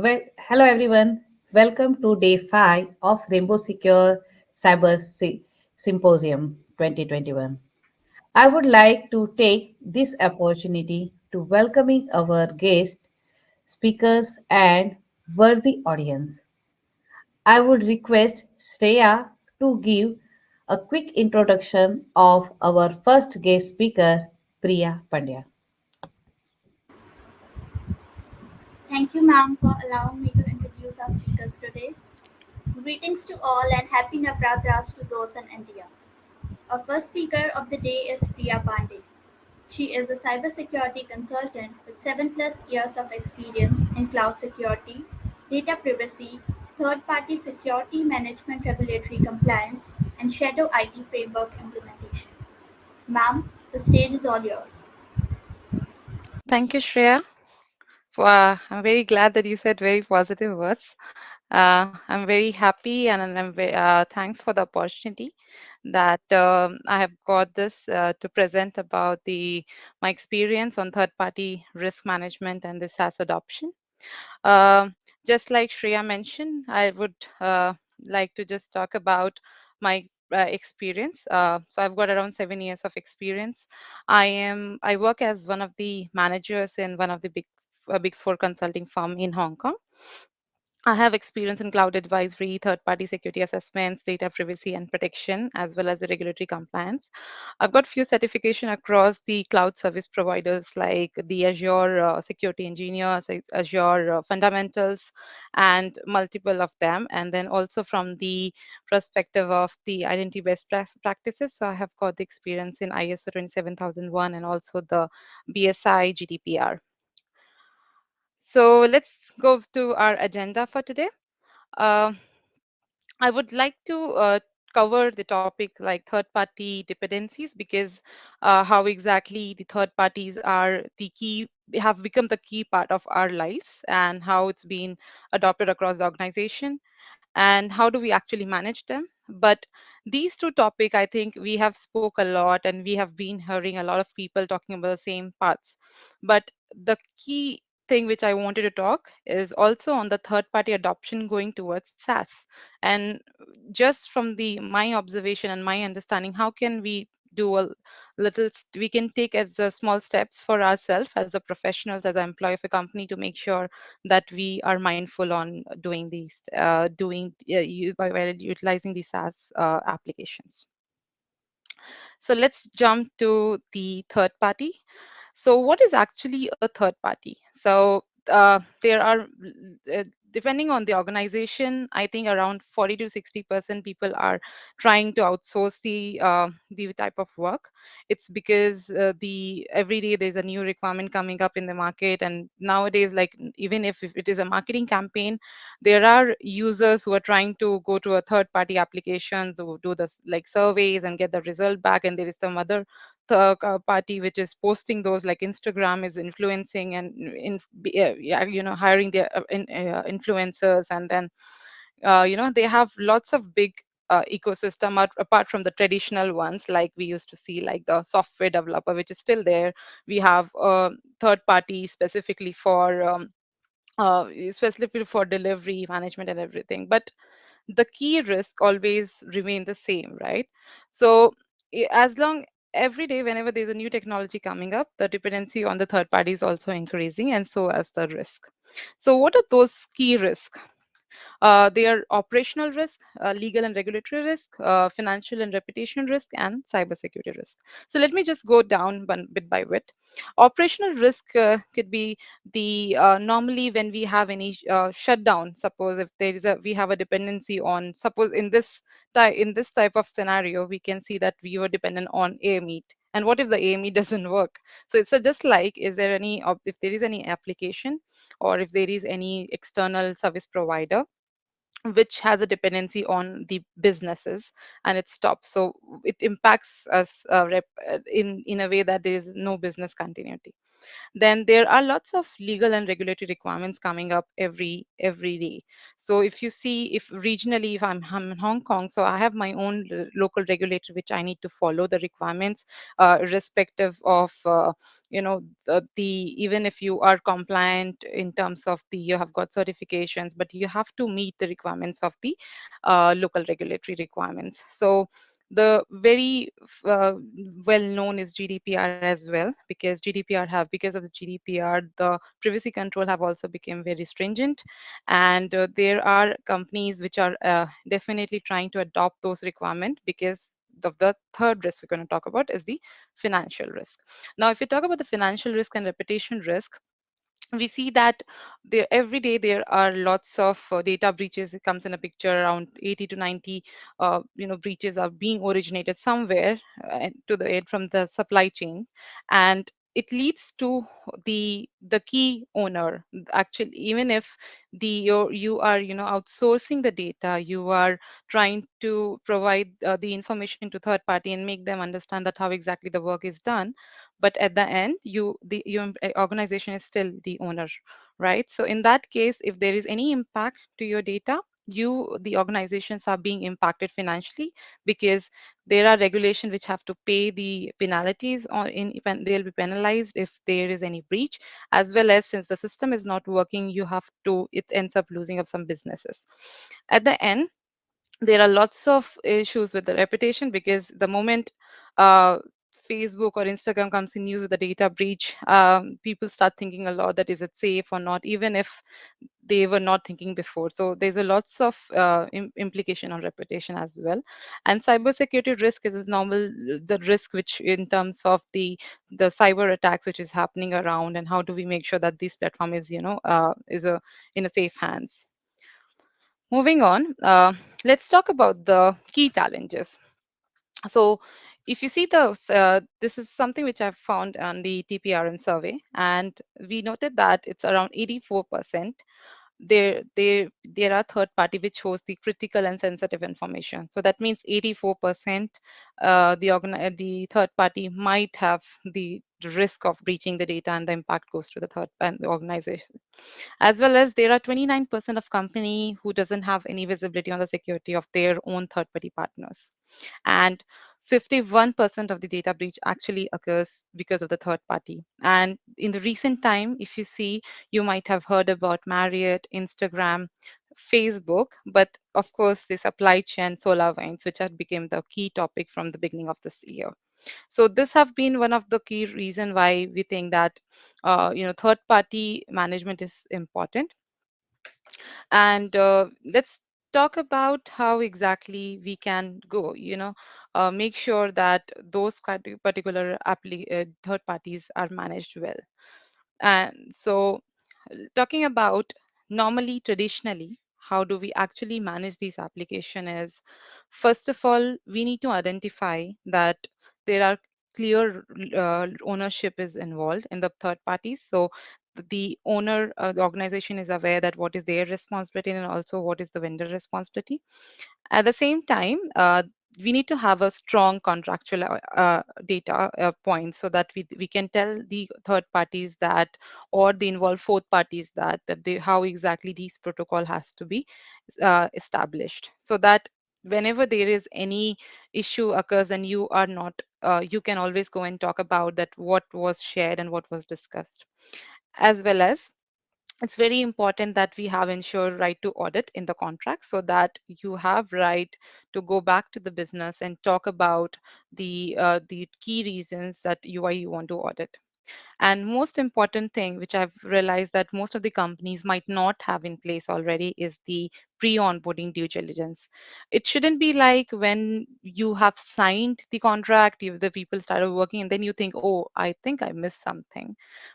Well, hello everyone. Welcome to day 5 of Rainbow Secure Symposium 2021. I would like to take this opportunity to welcoming our guests, speakers and worthy audience. I would request Shreya to give a quick introduction of our first guest speaker, Priya Pandya. Thank you, ma'am, for allowing me to introduce our speakers today. Greetings to all and happy Navratras to those in India. Our first speaker of the day is Priya Pandey. She is a cybersecurity consultant with 7 plus years of experience in cloud security, data privacy, third party security management, regulatory compliance, and shadow IT framework implementation. Ma'am, the stage is all yours. Thank you, Shreya. I'm very glad that you said very positive words. I'm very happy and thanks for the opportunity that I have got this to present about the my experience on third-party risk management and the SaaS adoption. Um just like Shreya mentioned, I would like to just talk about my experience. So I've got around 7 years of experience. I work as one of the managers in one of the big four consulting firm in Hong Kong. I have experience in cloud advisory, third party security assessments, data privacy and protection, as well as the regulatory compliance. I've got few certification across the cloud service providers like the Azure Security Engineer, Azure Fundamentals, and multiple of them. And then also from the perspective of the identity best practices. So I have got the experience in ISO 27001 and also the BSI GDPR. So let's go to our agenda for today. Uh, I would like to cover the topic like third party dependencies because how exactly the third parties are the key, they have become the key part of our lives and how it's been adopted across the organization and how do we actually manage them. But these two topic, I think we have spoke a lot and we have been hearing a lot of people talking about the same parts. But the key thing which I wanted to talk is also on the third party adoption going towards SaaS. And just from the my observation and my understanding, how can we do a we can take as small steps for ourselves as a professionals, as an employee of a company, to make sure that we are mindful on doing these while utilizing these SaaS applications. So let's jump to the third party. So what is actually a third party? So there are depending on the organization, I think around 40 to 60% people are trying to outsource the type of work. It's because the every day there's a new requirement coming up in the market, and nowadays, like even if it is a marketing campaign, there are users who are trying to go to a third party application to do this like surveys and get the result back, and there is some other party which is posting those, like Instagram is influencing and yeah, hiring their influencers, and then they have lots of big ecosystem apart from the traditional ones like we used to see, like the software developer, which is still there. We have third party specifically for delivery management and everything, but the key risk always remain the same, right? So as long every day whenever there's a new technology coming up, the dependency on the third party is also increasing, and so as the risk. So what are those key risks? They are operational risk, legal and regulatory risk, financial and reputation risk, and cybersecurity risk. So let me just go down one bit by bit. Operational risk could be the normally when we have any shutdown. Suppose if there is a we have a dependency on, suppose in this type of scenario, we can see that we were dependent on AME. And what if the AME doesn't work? So it's just like, is there if there is any application or if there is any external service provider which has a dependency on the businesses and it stops, so it impacts us in a way that there is no business continuity. then there are lots of legal and regulatory requirements coming up every day. So if you see, if regionally, if I'm in Hong Kong, so I have my own local regulator which I need to follow the requirements, irrespective of the even if you are compliant in terms of the you have got certifications, but you have to meet the requirements of the local regulatory requirements. So the very well known is GDPR as well, because GDPR have because of the GDPR, the privacy control have also become very stringent, and there are companies which are definitely trying to adopt those requirements, because the third risk we're going to talk about is the financial risk. Now, if you talk about the financial risk and reputation risk, we see that there every day there are lots of data breaches. It comes in a picture around 80 to 90 breaches are being originated somewhere to the from the supply chain, and it leads to the key owner. Actually, even if you are outsourcing the data, you are trying to provide the information to third party and make them understand that how exactly the work is done, but at the end your organization is still the owner, right? So in that case, if there is any impact to your data, the organizations are being impacted financially, because there are regulations which have to pay the penalties, or they'll be penalized if there is any breach, as well as since the system is not working, it ends up losing of some businesses. At the end, there are lots of issues with the reputation, because the moment uh, Facebook or Instagram comes in news with a data breach, people start thinking a lot that is it safe or not, even if they were not thinking before. So there's a lots of implication on reputation as well. And cybersecurity risk is normal, the risk which in terms of the cyber attacks which is happening around, and how do we make sure that this platform is is a in a safe hands. Moving on, let's talk about the key challenges. So if you see this is something which I've found on the TPRM survey, and we noted that it's around 84%. There are third party which host the critical and sensitive information. So that means 84% the third party might have the risk of breaching the data, and the impact goes to the third and the organization. As well as there are 29% of company who doesn't have any visibility on the security of their own third party partners, and 51% of the data breach actually occurs because of the third party. And in the recent time, if you see, you might have heard about Marriott, Instagram, Facebook, but of course the supply chain SolarWinds, which had become the key topic from the beginning of this year. So this have been one of the key reason why we think that third party management is important. And let's talk about how exactly we can go, make sure that those particular third parties are managed well. And so, talking about normally, traditionally, how do we actually manage these application is, first of all, we need to identify that there are clear ownership is involved in the third parties. So the owner, the organization is aware that what is their responsibility, and also what is the vendor responsibility. At the same time, we need to have a strong contractual data point, so that we can tell the third parties that, or the involved fourth parties that they how exactly these protocol has to be established, so that whenever there is any issue occurs and you are not you can always go and talk about that what was shared and what was discussed. As well as, it's very important that we have ensure right to audit in the contract, so that you have right to go back to the business and talk about the key reasons that why you want to audit. And most important thing, which I've realized that most of the companies might not have in place already, is the pre-onboarding due diligence. It shouldn't be like when you have signed the contract, the people started working, and then you think, oh, I think I missed something.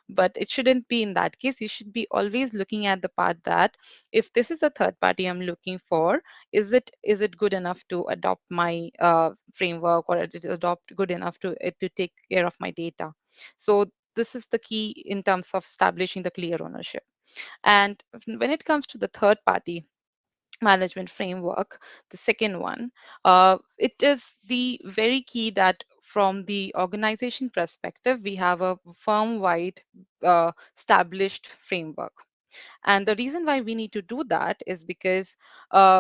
But it shouldn't be in that case. You should be always looking at the part that, if this is a third party I'm looking for, is it good enough to adopt my framework, or is it adopt good enough to take care of my data? So this is the key in terms of establishing the clear ownership. And when it comes to the third party management framework, the second one, it is the very key that from the organization perspective, we have a firm-wide established framework. And the reason why we need to do that is because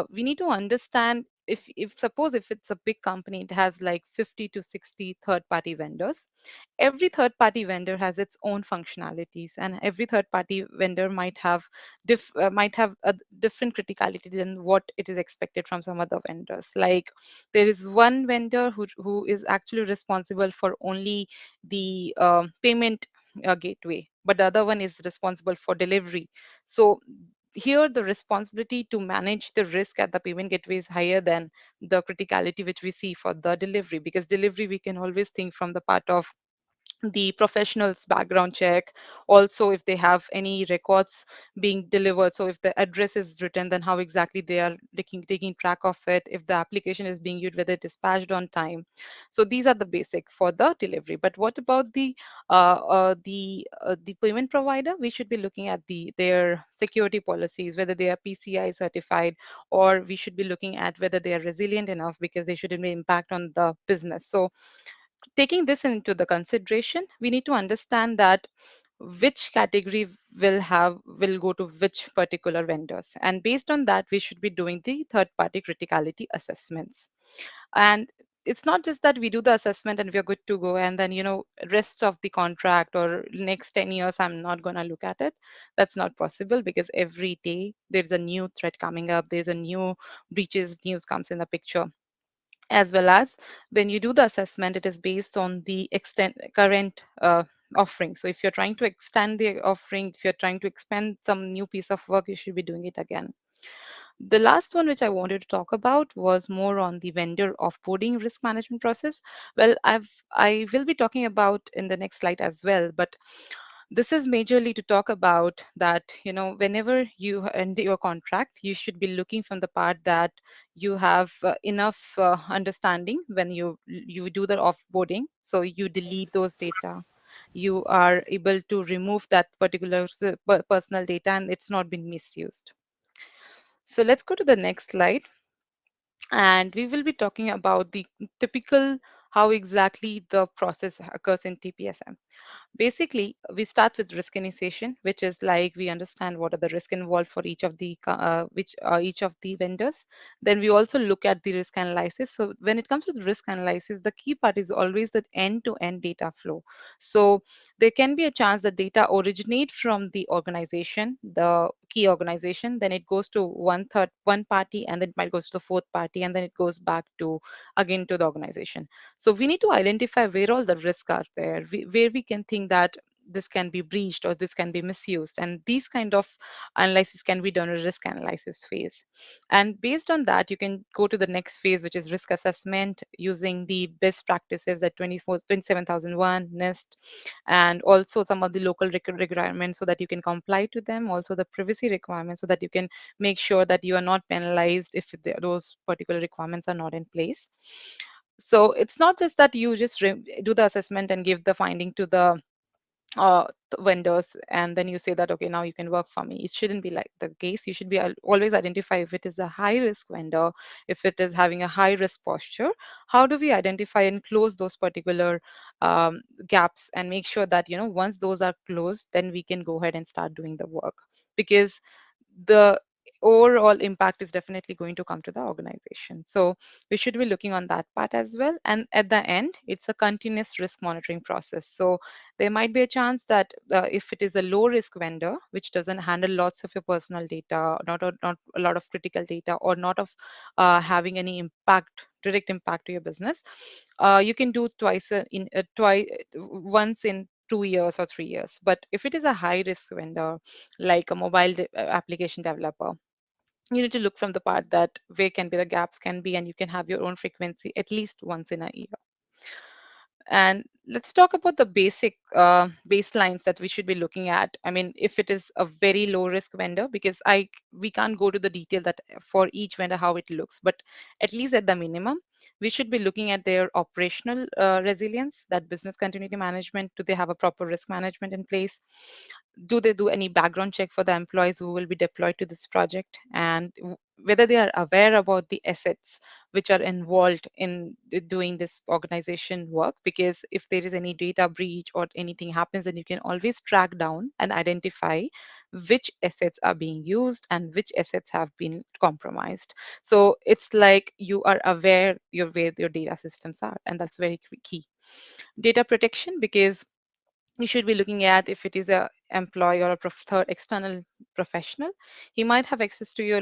we need to understand, if suppose if it's a big company, it has like 50 to 60 third party vendors. Every third party vendor has its own functionalities, and every third party vendor might have a different criticality than what it is expected from some other vendors. Like, there is one vendor who is actually responsible for only the payment gateway, but the other one is responsible for delivery. So here the responsibility to manage the risk at the payment gateway is higher than the criticality which we see for the delivery, because delivery we can always think from the part of the professionals background check. Also, if they have any records being delivered, so if the address is written, then how exactly they are taking track of it, if the application is being used, whether it is patched on time. So these are the basic for the delivery. But what about the payment provider? We should be looking at their security policies, whether they are PCI certified, or we should be looking at whether they are resilient enough, because they shouldn't be impact on the business. So taking this into the consideration, we need to understand that which category will go to which particular vendors, and based on that we should be doing the third party criticality assessments. And it's not just that we do the assessment and we are good to go, and then rest of the contract or next 10 years I'm not going to look at it. That's not possible, because every day there's a new threat coming up, there's a new breaches news comes in the picture. As well as, when you do the assessment, it is based on the extent current offering. So if you're trying to extend the offering, if you're trying to expand some new piece of work, you should be doing it again. The last one which I wanted to talk about was more on the vendor offboarding risk management process. Well, I will be talking about in the next slide as well, but this is majorly to talk about that, whenever you end your contract, you should be looking from the part that you have enough understanding when you do the offboarding. So you delete those data, you are able to remove that particular personal data, and it's not been misused. So let's go to the next slide, and we will be talking about the typical how exactly the process occurs in TPSM. Basically, we start with risk initiation, which is like we understand what are the risk involved for each of the vendors. Then we also look at the risk analysis. So when it comes to the risk analysis, the key part is always the end-to-end data flow. So there can be a chance that data originate from the organization, the key organization, then it goes to one party, and then it might goes to the fourth party, and then it goes back to again to the organization. So we need to identify where all the risks are there, where we can think that this can be breached or this can be misused. And these kind of analysis can be done in risk analysis phase. And based on that, you can go to the next phase, which is risk assessment using the best practices at 27001 NIST, and also some of the local requirements so that you can comply to them. Also the privacy requirements so that you can make sure that you are not penalized if those particular requirements are not in place. So it's not just that you just do the assessment and give the finding to the vendors, and then you say that okay, now you can work for me. It shouldn't be like the case. You should be always identify if it is a high risk vendor, if it is having a high risk posture. How do we identify and close those particular gaps, and make sure that once those are closed, then we can go ahead and start doing the work, because the overall impact is definitely going to come to the organization. So we should be looking on that part as well. And at the end, it's a continuous risk monitoring process. So there might be a chance that if it is a low risk vendor which doesn't handle lots of your personal data, not a lot of critical data, or not of having any direct impact to your business, you can do once in 2 years or 3 years. But if it is a high risk vendor, like a application developer, you need to look from the part that where can be the gaps can be, and you can have your own frequency at least once in a year. And let's talk about the basic baselines that we should be looking at. I mean, if it is a very low risk vendor, because we can't go to the detail that for each vendor how it looks, but at least at the minimum, we should be looking at their operational resilience, that business continuity management. Do they have a proper risk management in place? Do they do any background check for the employees who will be deployed to this project? And whether they are aware about the assets which are involved in doing this organization work, because if there is any data breach or anything happens, then you can always track down and identify which assets are being used and which assets have been compromised. So it's like you are aware your where your data systems are, and that's very key. Data protection, because you should be looking at if it is a employee or a third external professional. He might have access to your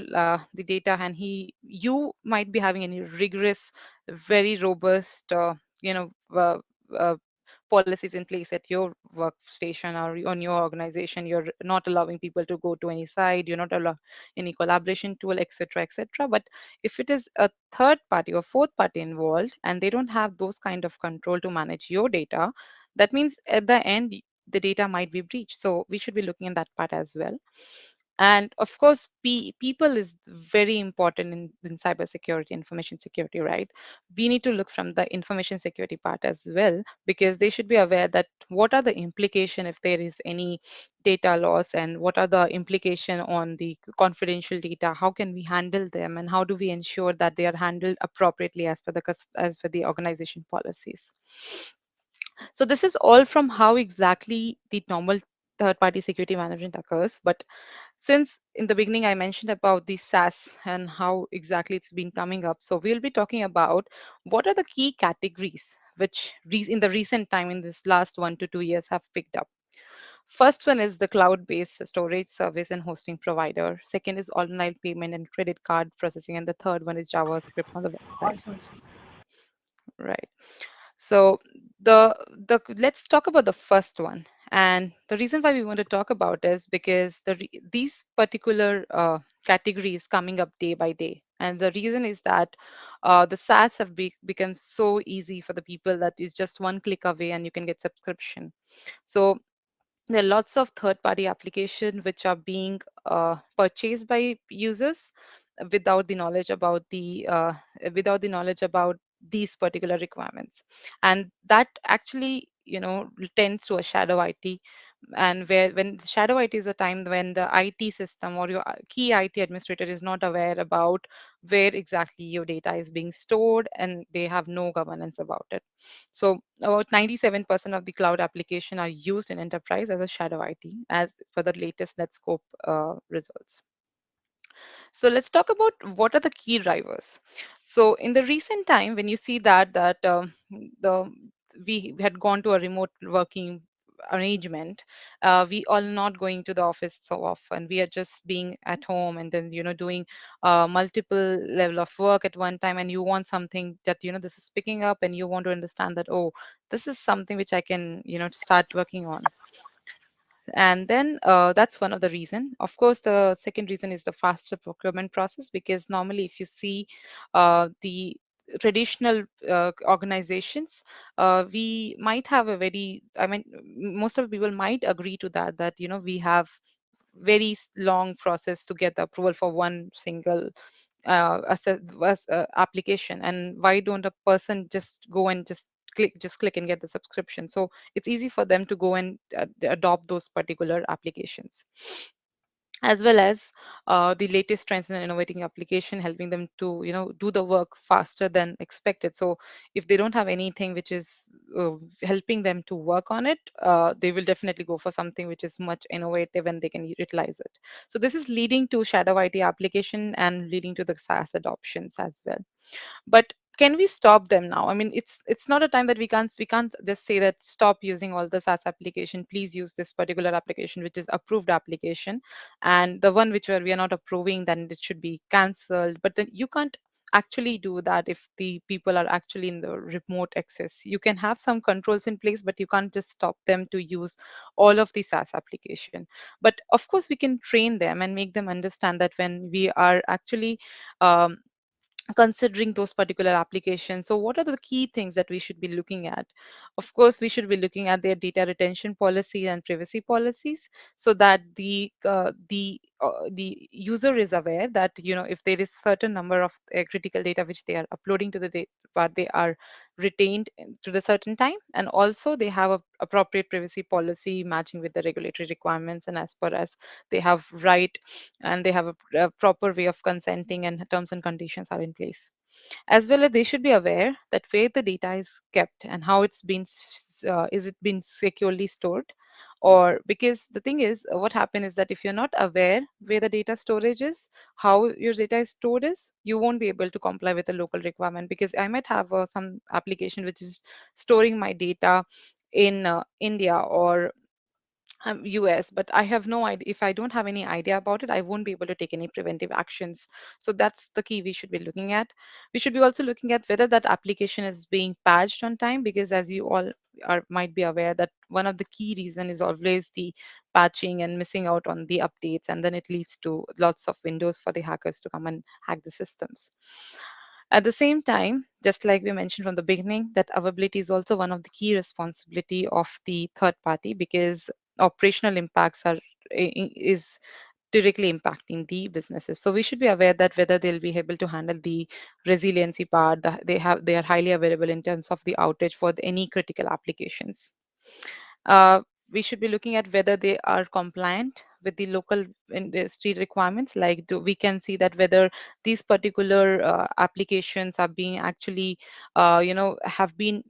the data, and you might be having any rigorous, very robust uh, uh, policies in place at your workstation or on your organization. You're not allowing people to go to any side, you're not allowing any collaboration tool, etc., etc. But if it is a third party or fourth party involved and they don't have those kind of control to manage your data, that means at the end the data might be breached. So we should be looking at that part as well. And of course, people is very important in cybersecurity, information security, right? We need to look from the information security part as well, because they should be aware that what are the implication if there is any data loss, and what are the implication on the confidential data, how can we handle them, and how do we ensure that they are handled appropriately as per as per the organization policies. So this is all from how exactly the normal third party security management occurs. But since in the beginning I mentioned about the SaaS and how exactly it's been coming up, so we'll be talking about what are the key categories which in the recent time, in this last 1 to 2 years, have picked up. First one is the cloud-based storage service and hosting provider. Second is online payment and credit card processing, and the third one is JavaScript on the websites. Also, Right. So the let's talk about the first one. And the reason why we want to talk about is because these particular categories coming up day by day. And the reason is that the SaaS have become so easy for the people that is just one click away and you can get subscription. So there are lots of third-party application which are being purchased by users without the knowledge about these particular requirements, and that actually tends to a shadow IT. And where when shadow IT is a time when the IT system or your key IT administrator is not aware about where exactly your data is being stored, and they have no governance about it. So about 97% of the cloud application are used in enterprise as a shadow IT, as per the latest Netscope results. So let's talk about what are the key drivers. So in the recent time, when you see that the we had gone to a remote working arrangement, we all not going to the office so often. We are just being at home, and then doing multiple level of work at one time. And you want something that this is picking up, and you want to understand that, oh, this is something which I can start working on. And then that's one of the reason. Of course, the second reason is the faster procurement process, because normally if you see the traditional organizations, we might have a very, I mean, most of the people might agree to that we have very long process to get the approval for one single application. And why don't a person just go and just click and get the subscription? So it's easy for them to go and adopt those particular applications, as well as the latest trends in innovating application, helping them to do the work faster than expected. So if they don't have anything which is helping them to work on it, they will definitely go for something which is much innovative and they can utilize it. So this is leading to shadow IT application and leading to the SaaS adoptions as well. But can we stop them now? I mean, it's not a time that we can't just say that stop using all the SaaS application, please use this particular application which is approved application, and the one which we are not approving, then it should be cancelled. But then you can't actually do that if the people are actually in the remote access. You can have some controls in place, but you can't just stop them to use all of the SaaS application. But of course we can train them and make them understand that when we are actually um, considering those particular applications, so what are the key things that we should be looking at? Of course we should be looking at their data retention policy and privacy policies, so that the user is aware that if there is certain number of critical data which they are uploading to the data but they are retained to the certain time, and also they have a appropriate privacy policy matching with the regulatory requirements, and as per as they have right, and they have a proper way of consenting, and terms and conditions are in place. As well as they should be aware that where the data is kept and how it's been is it been securely stored. Or because the thing is, what happened is that if you're not aware where the data storage is, how your data is stored is, you won't be able to comply with the local requirement. Because I might have some application which is storing my data in India or US, but I have no idea. If I don't have any idea about it, I won't be able to take any preventive actions. So that's the key we should be looking at. We should be also looking at whether that application is being patched on time, because as you all are might be aware that one of the key reason is always the patching and missing out on the updates, and then it leads to lots of windows for the hackers to come and hack the systems. At the same time, just like we mentioned from the beginning, that availability is also one of the key responsibility of the third party, because operational impacts is directly impacting the businesses. So we should be aware that whether they'll be able to handle the resiliency part, they are highly available in terms of the outage for any critical applications. uh, we should be looking at whether they are compliant with the local industry requirements. Like, we can see that whether these particular applications are being actually, have been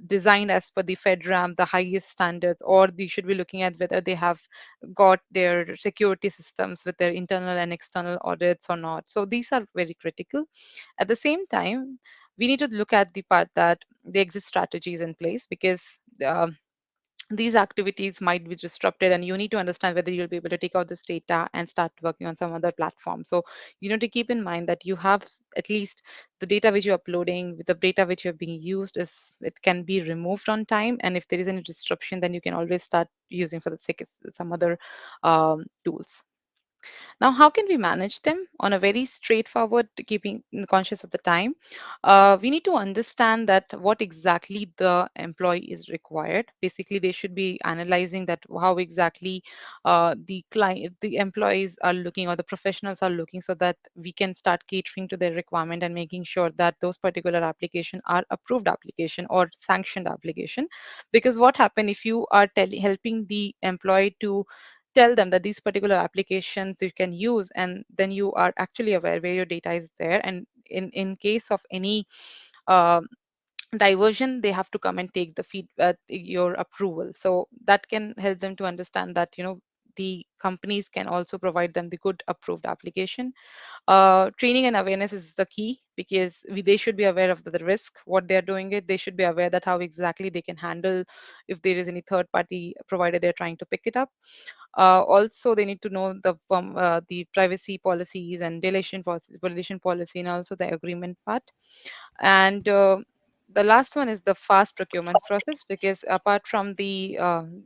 designed as per the FedRAMP, the highest standards, or they should be looking at whether they have got their security systems with their internal and external audits or not. So these are very critical. At the same time, we need to look at the part that the exit strategies in place, because um, these activities might be disrupted, and you need to understand whether you'll be able to take out this data and start working on some other platform. So you need to keep in mind that you have at least the data which you're uploading, with the data which you're being used, is it can be removed on time, and if there is any disruption, then you can always start using for the sake of some other tools. Now, how can we manage them on a very straightforward, keeping conscious of the time? We need to understand that what exactly the employee is required. Basically, they should be analyzing that how exactly the employees are looking, or the professionals are looking, so that we can start catering to their requirement and making sure that those particular application are approved application or sanctioned application. Because what happen if you are helping the employee to tell them that these particular applications you can use, and then you are actually aware where your data is there, and in case of any uh, diversion, they have to come and take the your approval. So that can help them to understand that the companies can also provide them the good approved application. Training and awareness is the key, because they should be aware of the risk what they're doing it. They should be aware that how exactly they can handle if there is any third party provider they're trying to pick it up. Also, they need to know the privacy policies and deletion policy, and also the agreement part. And the last one is the fast procurement process, because apart from the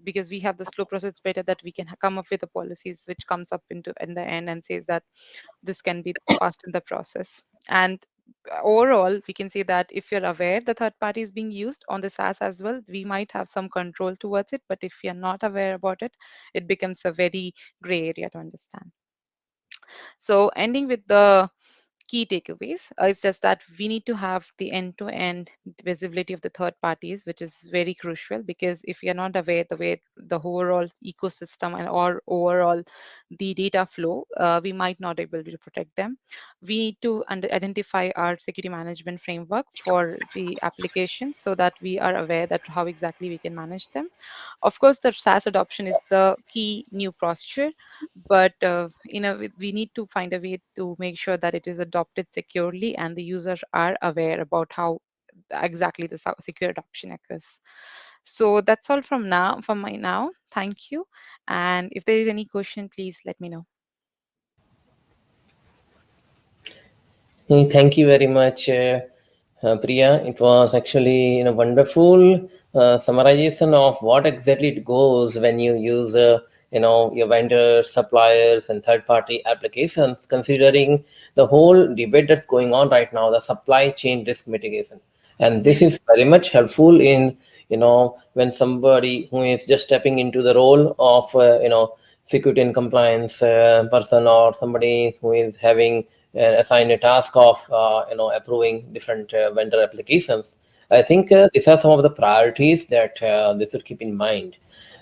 because we have the slow process, it's better that we can come up with the policies which comes up into in the end and says that this can be fast in the process. And overall, we can say that if you're aware the third party is being used on the SaaS as well, we might have some control towards it. But if you're not aware about it, it becomes a very gray area to understand. So, ending with the key takeaways, it's just that we need to have the end-to-end visibility of the third parties, which is very crucial. Because if you're not aware the way the overall ecosystem and or overall the data flow, we might not able to protect them. We need to identify our security management framework for the applications, so that we are aware that how exactly we can manage them. Of course, the SaaS adoption is the key new posture, but we need to find a way to make sure that it is adopted securely and the users are aware about how exactly the secure adoption occurs. So that's all from my now. Thank you. And if there is any question, please let me know. Thank you very much, Priya. It was actually wonderful summarization of what exactly it goes when you use your vendors, suppliers, and third-party applications. Considering the whole debate that's going on right now, the supply chain risk mitigation, and this Yes. is very much helpful in when somebody who is just stepping into the role of security and compliance person, or somebody who is having assigned a task of approving different vendor applications. I think these are some of the priorities that they should keep in mind.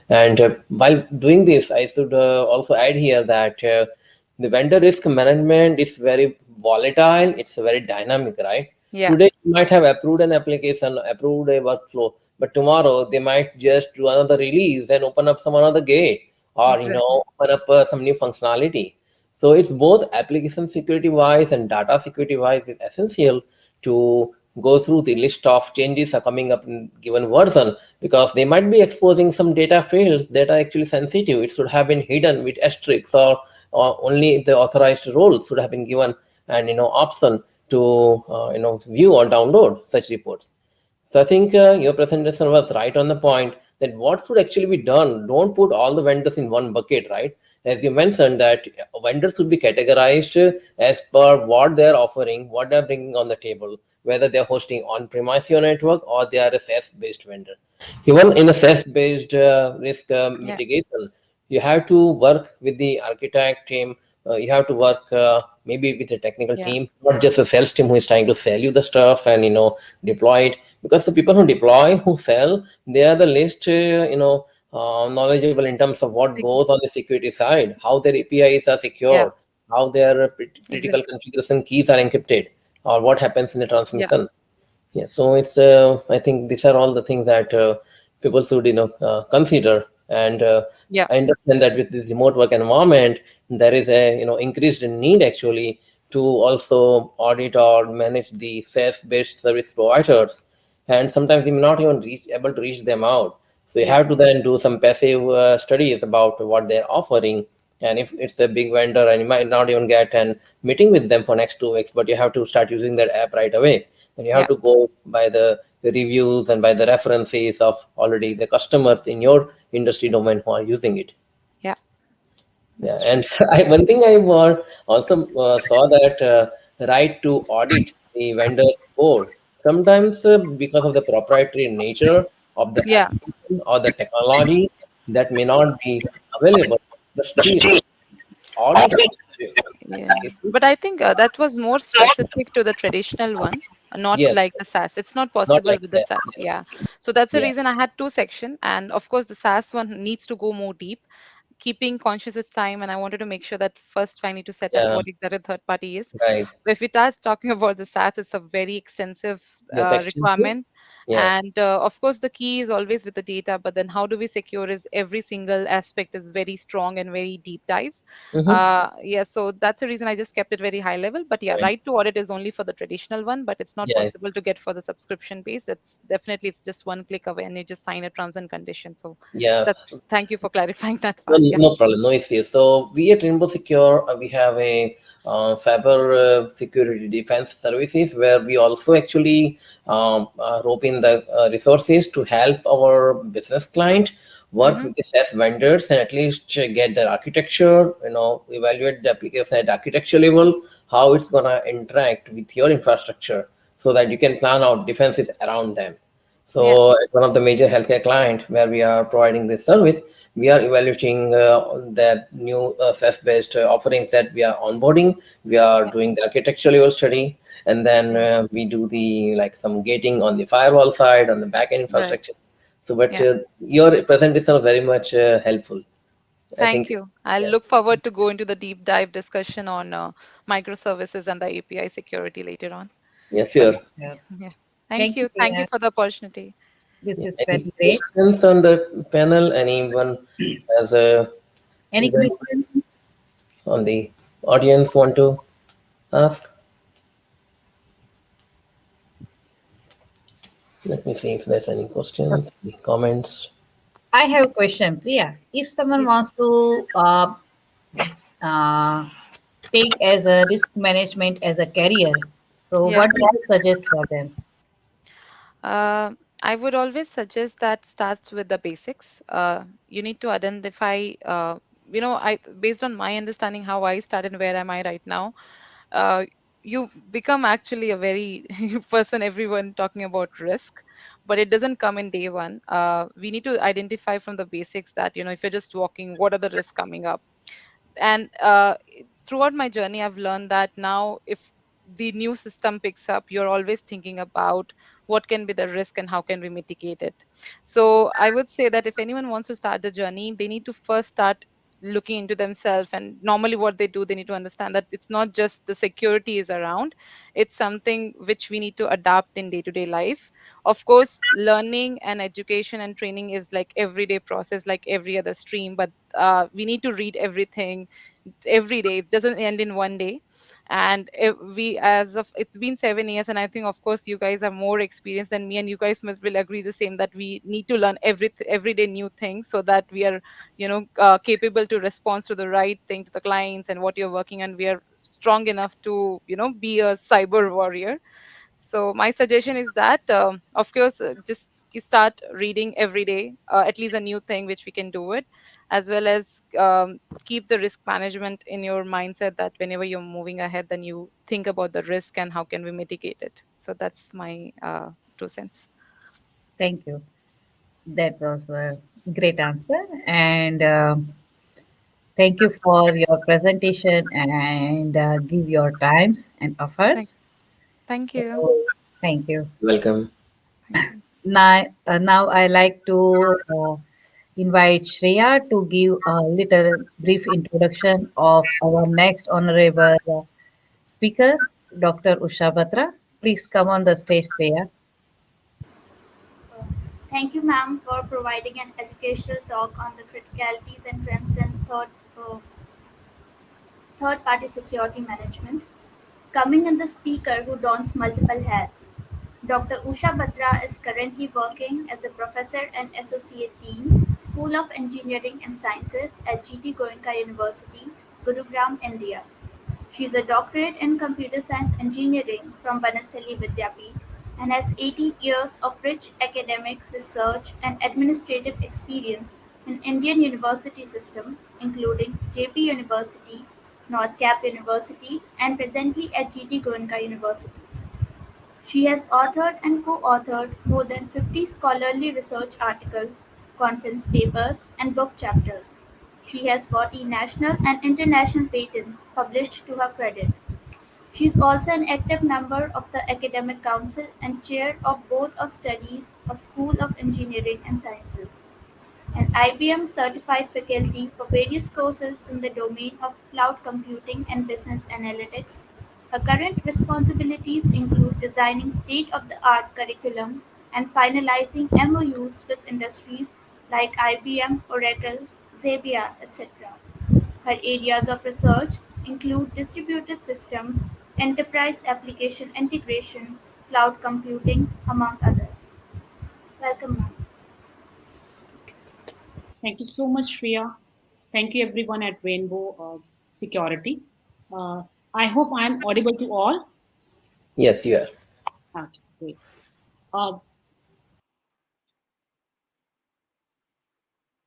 And while doing this, I should also add here that the vendor risk management is very volatile, it's very dynamic, right? Yeah, Today you might have approved an application, approved a workflow, but tomorrow they might just do another release and open up some another gate, or exactly. open up some new functionality. So it's both application security wise and data security wise is essential to go through the list of changes are coming up in given version, because they might be exposing some data fields that are actually sensitive. It should have been hidden with asterisks, or only the authorized roles should have been given and option to view or download such reports. So I think your presentation was right on the point that what should actually be done. Don't put all the vendors in one bucket, right? As you mentioned, that vendors should be categorized as per what they're offering, what they're bringing on the table, whether they're hosting on-premise your network or they are a SaaS-based vendor. Even in a SaaS-based risk Yeah, mitigation, you have to work with the architect team. You have to work maybe with a technical yeah, team, not just a sales team who is trying to sell you the stuff and deploy it. Because the people who deploy, who sell, they are the least knowledgeable in terms of what Sig- goes on the security side, how their APIs are yeah, secured, how their critical exactly. configuration keys are encrypted, or what happens in the Yeah, transmission. Yeah, so it's I think these are all the things that people should consider. And yeah, I understand that with this remote work environment, there is a increased need actually to also audit or manage the SaaS-based service providers, and sometimes you may not even reach able to reach them out. So you yeah, have to then do some passive studies about what they're offering. And if it's a big vendor, and you might not even get an meeting with them for next 2 weeks, but you have to start using that app right away, and you have yeah, to go by the reviews and by the references of already the customers in your industry domain who are using it. yeah. Yeah, That's true. and one thing I also saw that right to audit the vendor code. Sometimes because of the proprietary nature of the Yeah, application or the technology, that may not be available, but still audit. yeah. But I think that was more specific to the traditional one, not Yes, like the SaaS. It's not not possible like with the that. SaaS. Yeah. So that's the Yeah, reason I had two section, and of course the SaaS one needs to go more deep, keeping conscious its time. And I wanted to make sure that first I need to set up yeah, what exactly third party is. right. If we start talking about the SaaS, it's a very extensive Yes, extensive. requirement. Yeah. And of course, the key is always with the data, but then how do we secure is every single aspect is very strong and very deep dive. Mm-hmm. Yeah, so that's the reason I just kept it very high level. But yeah, Right. right to audit is only for the traditional one, but it's not Yeah. possible to get for the subscription base. It's definitely it's just one click away and you just sign a terms and conditions. So Yeah. that's thank you for clarifying that No, part. Yeah. no problem, no issue. So we at Rainbow Secure, we have a cyber security defense services where we also actually rope in the resources to help our business client work Mm-hmm. with the SaaS vendors and at least get their architecture, evaluate the application at architecture level, how it's gonna interact with your infrastructure so that you can plan out defenses around them. Yeah. So at one of the major healthcare client where we are providing this service, we are evaluating that new SaaS-based offerings that we are onboarding. We are Yeah. doing the architectural level study, and then Yeah. we do the like some gating on the firewall side, on the backend Right. infrastructure. So, but Yeah. your presentation was very much helpful. I Thank think, you. I'll yeah, look forward to go into the deep dive discussion on microservices and the API security later on. yes, But sure. Yeah. yeah, thank Thank you, you. Thank you Priya. for the opportunity. This Yeah. is Any very great. questions on the panel? Anyone has a Any is anyone question? on the audience want to ask? Let me see if there's any questions, any comments. I have a question, Priya. If someone Yes. wants to uh, take as a risk management as a career, so Yeah. what do you suggest for them? Uh, I would always suggest that starts with the basics. You need to identify, I based on my understanding how I started and where am I right now. uh, you become actually a very person everyone talking about risk, but it doesn't come in day one. We need to identify from the basics that if you're just walking, what are the risks coming up. And throughout my journey I've learned that now if the new system picks up, you're always thinking about what can be the risk and how can we mitigate it. So I would say that if anyone wants to start the journey, they need to first start looking into themselves, and normally what they do, they need to understand that it's not just the security is around, it's something which we need to adapt in day to day life. Of course, learning and education and training is like everyday process, like every other stream, but we need to read everything every day. It doesn't end in one day. And if we, as of, it's been 7 years, and I think of course you guys are more experienced than me, and you guys must will agree the same, that we need to learn every day new things, so that we are, capable to respond to the right thing to the clients and what you're working on. We are strong enough to, be a cyber warrior. So my suggestion is that, of course, just you start reading every day, at least a new thing which we can do it, as well as keep the risk management in your mindset, that whenever you're moving ahead, then you think about the risk and how can we mitigate it. So that's my 2 cents. Thank you. That was a great answer. And thank you for your presentation and give your times and Thank, efforts. thank you. So, thank you. Welcome. Thank you. Now I like to invite Shreya to give a little brief introduction of our next honorable speaker, Dr. Usha Batra. Please come on the stage, Shreya. Uh, Thank you, ma'am, for providing an educational talk on the criticalities and trends in third-party security management. Coming in the speaker who dons multiple hats. Dr. Usha Batra is currently working as a professor and associate dean, School of Engineering and Sciences at GT Goenka University, Gurugram, India. She is a doctorate in computer science engineering from Banastali Vidyapeeth and has 18 years of rich academic, research, and administrative experience in Indian university systems, including JP University, North Cap University, and presently at GT Goenka University. She has authored and co-authored more than 50 scholarly research articles, conference papers, and book chapters. She has 40 national and international patents published to her credit. She is also an active member of the Academic Council and chair of Board of Studies of School of Engineering and Sciences, an IBM certified faculty for various courses in the domain of cloud computing and business analytics. Her current responsibilities include designing state-of-the-art curriculum and finalizing MOUs with industries like IBM, Oracle, Xavier, etc. Her areas of research include distributed systems, enterprise application integration, cloud computing, among others. Welcome, ma'am. Thank you so much, Shreya. Thank you, everyone at Rainbow Security. Uh, I hope I'm audible to all. Yes, you are. Okay, great. Uh,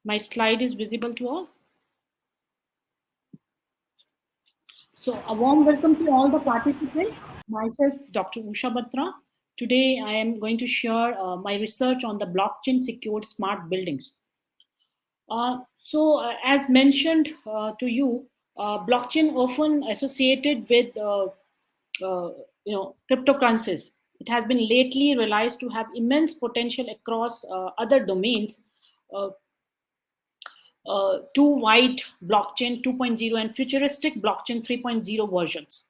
my slide is visible to all. So, a warm welcome to all the participants. Myself, Dr. Usha Batra. Today, I am going to share my research on the blockchain secured smart buildings. As mentioned to you, blockchain often associated with uh, cryptocurrencies. It has been lately realized to have immense potential across other domains. Uh, Two white blockchain 2.0 and futuristic blockchain 3.0 versions.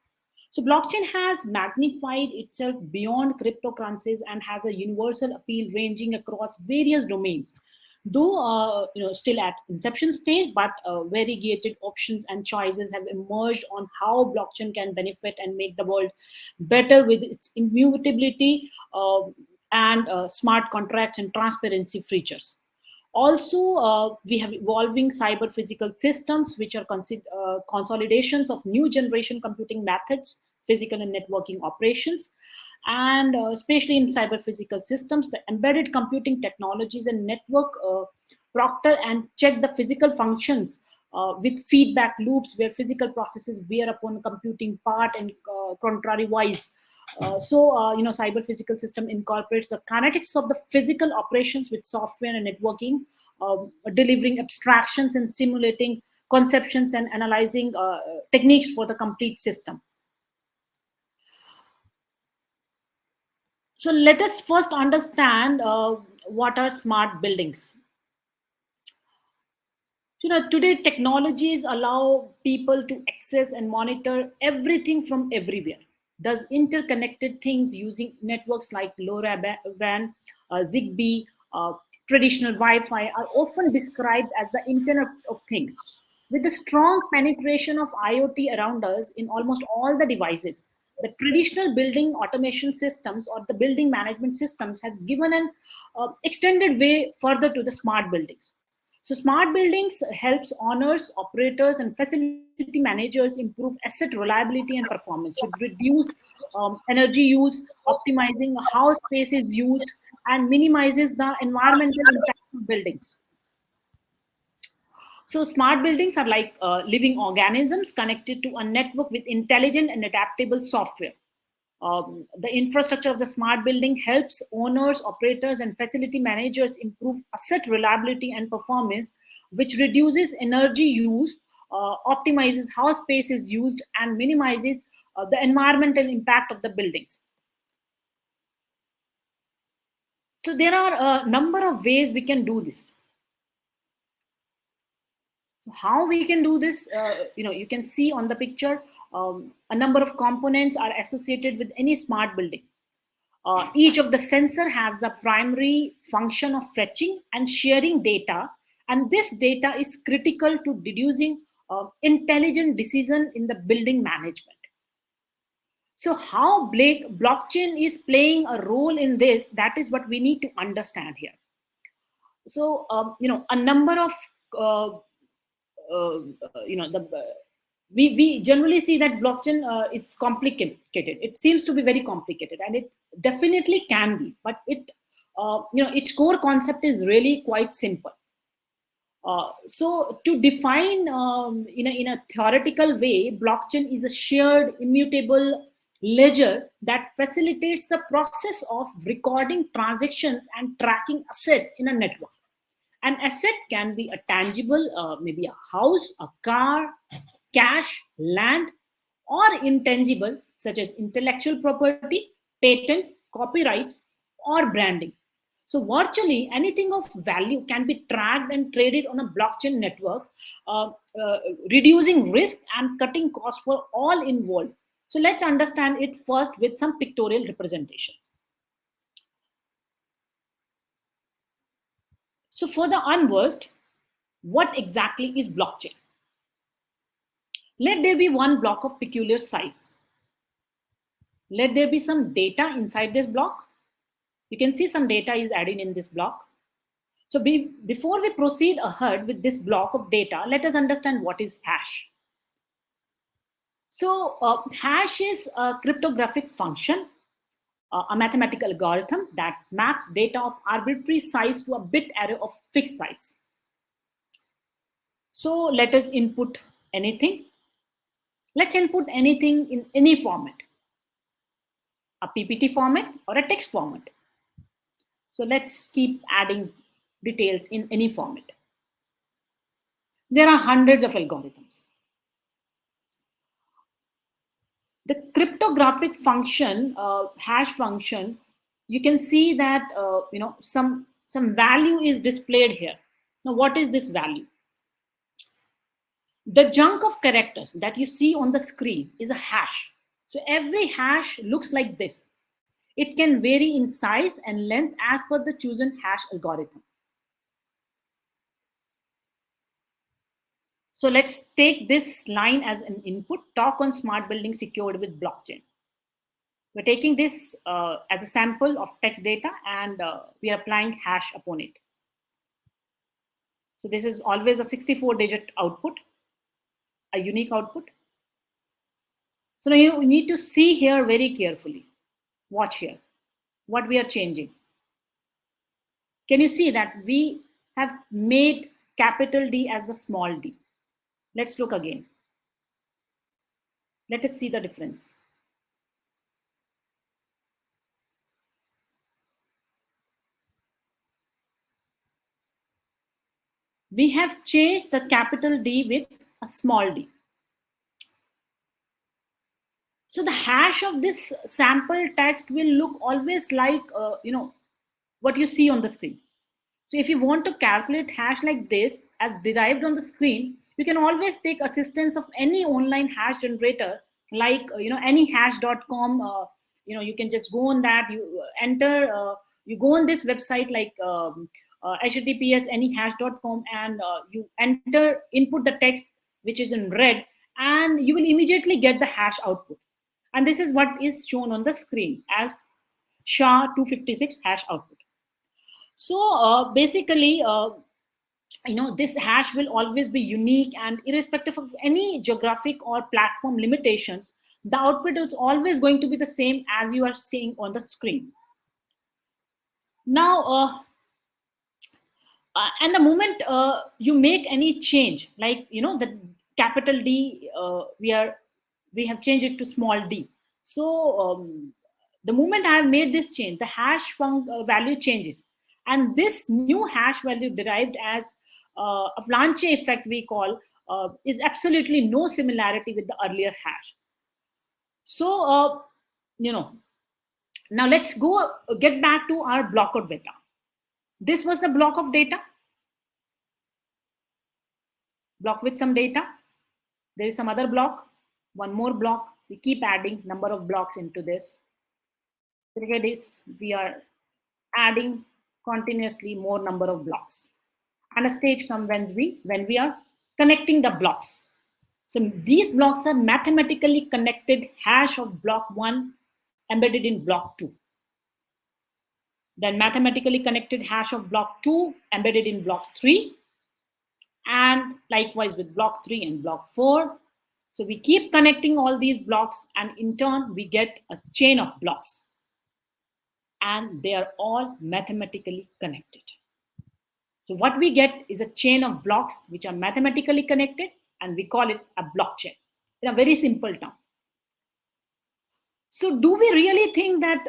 So blockchain has magnified itself beyond cryptocurrencies and has a universal appeal ranging across various domains. Though still at inception stage, but variegated options and choices have emerged on how blockchain can benefit and make the world better with its immutability and smart contracts and transparency features. Also, we have evolving cyber physical systems, which are consolidations of new generation computing methods, physical and networking operations. And especially in cyber physical systems, the embedded computing technologies and network proctor and check the physical functions with feedback loops where physical processes bear upon computing part and contrary-wise. Cyber physical system incorporates the kinetics of the physical operations with software and networking, delivering abstractions and simulating conceptions and analyzing techniques for the complete system. So let us first understand what are smart buildings. Today technologies allow people to access and monitor everything from everywhere. Thus, interconnected things using networks like LoRaWAN, Zigbee, traditional Wi-Fi are often described as the Internet of Things. With the strong penetration of IoT around us in almost all the devices, the traditional building automation systems or the building management systems have given an extended way further to the smart buildings. So smart buildings helps owners, operators, and facility managers improve asset reliability and performance with reduced energy use, optimizing how space is used, and minimizes the environmental impact of buildings. So smart buildings are like living organisms connected to a network with intelligent and adaptable software. The infrastructure of the smart building helps owners, operators, and facility managers improve asset reliability and performance, which reduces energy use, optimizes how space is used, and minimizes the environmental impact of the buildings. So there are a number of ways we can do this. How we can do this, you can see on the picture, a number of components are associated with any smart building. Each of the sensor has the primary function of fetching and sharing data, and this data is critical to deducing intelligent decision in the building management. So how blockchain is playing a role in this, that is what we need to understand here. So a number of we generally see that blockchain is complicated. It seems to be very complicated, and it definitely can be, but its core concept is really quite simple. So to define in a theoretical way, blockchain is a shared immutable ledger that facilitates the process of recording transactions and tracking assets in a network. An asset can be a tangible, maybe a house, a car, cash, land, or intangible, such as intellectual property, patents, copyrights, or branding. So virtually anything of value can be tracked and traded on a blockchain network, reducing risk and cutting costs for all involved. So let's understand it first with some pictorial representation. So for the unversed, what exactly is blockchain? Let there be one block of peculiar size. Let there be some data inside this block. You can see some data is added in this block. So before we proceed ahead with this block of data, let us understand what is hash. So hash is a cryptographic function, a mathematical algorithm that maps data of arbitrary size to a bit array of fixed size. So let us input anything. Let's input anything in any format, a PPT format or a text format. So let's keep adding details in any format. There are hundreds of algorithms. The cryptographic function, hash function, you can see that some value is displayed here. Now, what is this value? The chunk of characters that you see on the screen is a hash. So every hash looks like this. It can vary in size and length as per the chosen hash algorithm. So let's take this line as an input, talk on smart building secured with blockchain. We're taking this as a sample of text data, and we are applying hash upon it. So this is always a 64-digit output, a unique output. So now you need to see here very carefully. Watch here, what we are changing. Can you see that we have made capital D as the small d? Let's look again. Let us see the difference. We have changed the capital D with a small d. So the hash of this sample text will look always like what you see on the screen. So if you want to calculate hash like this as derived on the screen, you can always take assistance of any online hash generator like anyhash.com. You can just go on that, you enter, you go on this website like https anyhash.com, and you enter, input the text which is in red, and you will immediately get the hash output. And this is what is shown on the screen as SHA-256 hash output. So basically, this hash will always be unique, and irrespective of any geographic or platform limitations, the output is always going to be the same as you are seeing on the screen. Now, and the moment you make any change, like the capital D, we have changed it to small d. So the moment I have made this change, the hash value changes, and this new hash value derived as a Flanche effect we call is absolutely no similarity with the earlier hash. So now let's go get back to our block of data. This was the block of data, block with some data. There is some other block, one more block. We keep adding number of blocks into this. We are adding continuously more number of blocks, and a stage comes when we are connecting the blocks. So these blocks are mathematically connected hash of block 1 embedded in block 2. Then mathematically connected hash of block 2 embedded in block 3, and likewise with block 3 and block 4. So we keep connecting all these blocks, and in turn we get a chain of blocks, and they are all mathematically connected. So what we get is a chain of blocks which are mathematically connected, and we call it a blockchain in a very simple term. So do we really think that,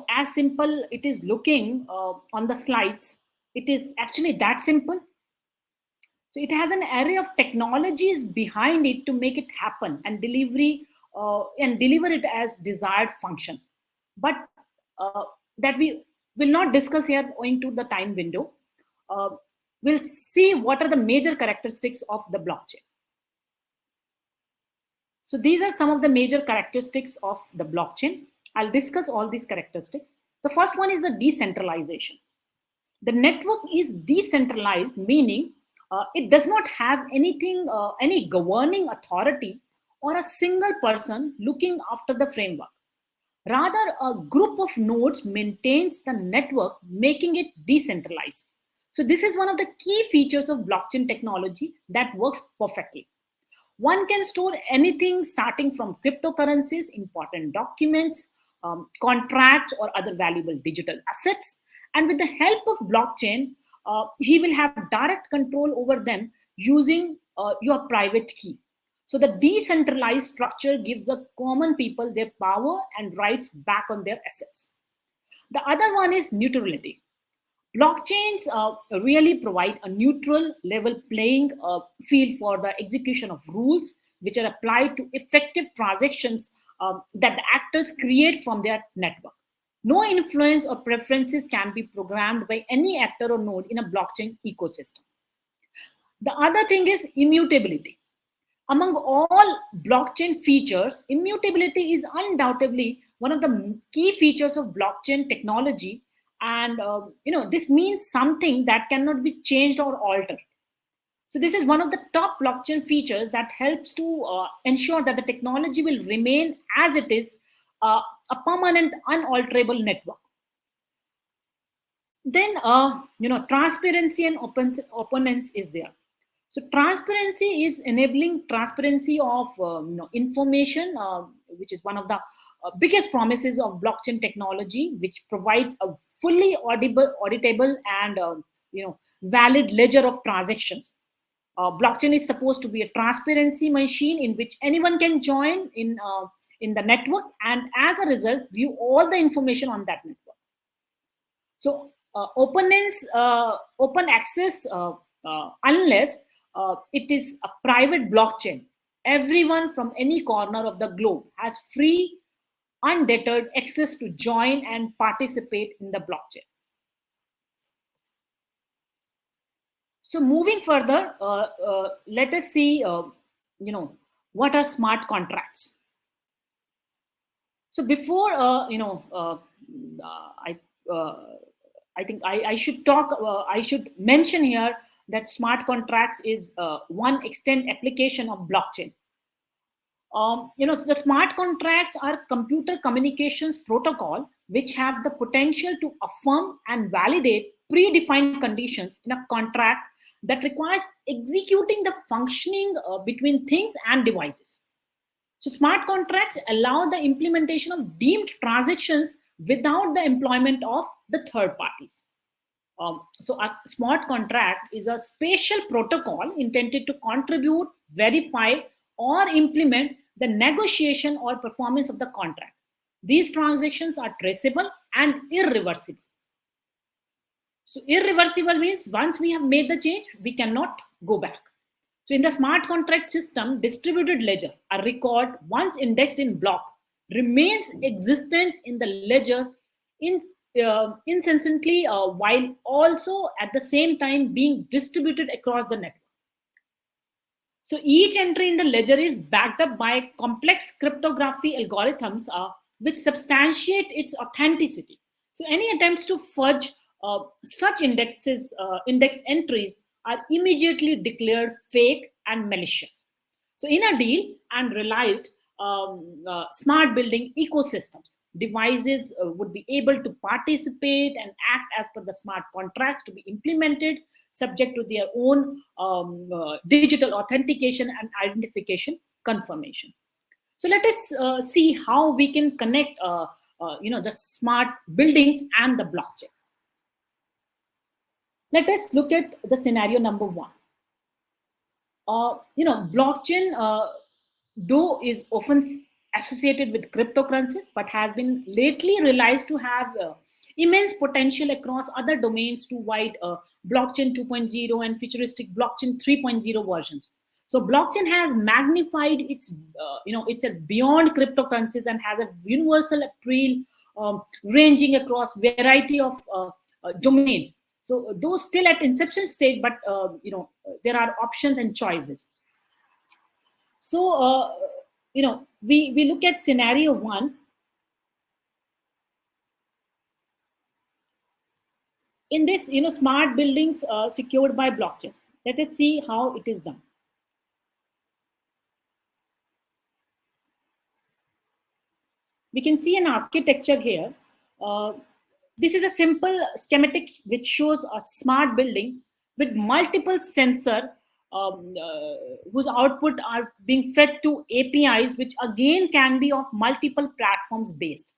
as simple it is looking on the slides, it is actually that simple? So it has an array of technologies behind it to make it happen and deliver it as desired functions. But that we will not discuss here owing to the time window. We'll see what are the major characteristics of the blockchain. So these are some of the major characteristics of the blockchain. I'll discuss all these characteristics. The first one is the decentralization. The network is decentralized, meaning it does not have any governing authority or a single person looking after the framework. Rather, a group of nodes maintains the network, making it decentralized. So this is one of the key features of blockchain technology that works perfectly. One can store anything starting from cryptocurrencies, important documents, contracts, or other valuable digital assets. And with the help of blockchain, he will have direct control over them using your private key. So the decentralized structure gives the common people their power and rights back on their assets. The other one is neutrality. Blockchains really provide a neutral level playing field for the execution of rules which are applied to effective transactions that the actors create from their network. No influence or preferences can be programmed by any actor or node in a blockchain ecosystem. The other thing is immutability. Among all blockchain features, immutability is undoubtedly one of the key features of blockchain technology. And this means something that cannot be changed or altered. So this is one of the top blockchain features that helps to ensure that the technology will remain as it is, a permanent, unalterable network. Then transparency and openness is there. So transparency is enabling transparency of information, which is one of the biggest promises of blockchain technology, which provides a fully auditable and valid ledger of transactions. Blockchain is supposed to be a transparency machine in which anyone can join in the network, and as a result view all the information on that network. So open access, unless it is a private blockchain, everyone from any corner of the globe has free, undeterred access to join and participate in the blockchain. So moving further, let us see, what are smart contracts. So before, I I think I should talk. I should mention here that smart contracts is one extent application of blockchain. The smart contracts are computer communications protocol which have the potential to affirm and validate predefined conditions in a contract that requires executing the functioning between things and devices. So smart contracts allow the implementation of deemed transactions without the employment of the third parties. So a smart contract is a special protocol intended to contribute, verify, or implement the negotiation or performance of the contract. These transactions are traceable and irreversible. So irreversible means once we have made the change, we cannot go back. So in the smart contract system, distributed ledger, a record once indexed in block, remains existent in the ledger in, incessantly while also at the same time being distributed across the network. So each entry in the ledger is backed up by complex cryptography algorithms which substantiate its authenticity. So any attempts to fudge such indexed entries are immediately declared fake and malicious. So in a deal and realized smart building ecosystems, devices would be able to participate and act as per the smart contracts to be implemented subject to their own digital authentication and identification confirmation. So let us see how we can connect the smart buildings and the blockchain. Let us look at the scenario number one. Blockchain, though is often associated with cryptocurrencies, but has been lately realized to have immense potential across other domains to wide blockchain 2.0 and futuristic blockchain 3.0 versions. So blockchain has magnified it's a beyond cryptocurrencies and has a universal appeal ranging across variety of domains. So those still at inception stage, but there are options and choices. So we look at scenario one. In this, smart buildings secured by blockchain. Let us see how it is done. We can see an architecture here. This is a simple schematic which shows a smart building with multiple sensor whose output are being fed to APIs, which again can be of multiple platforms based.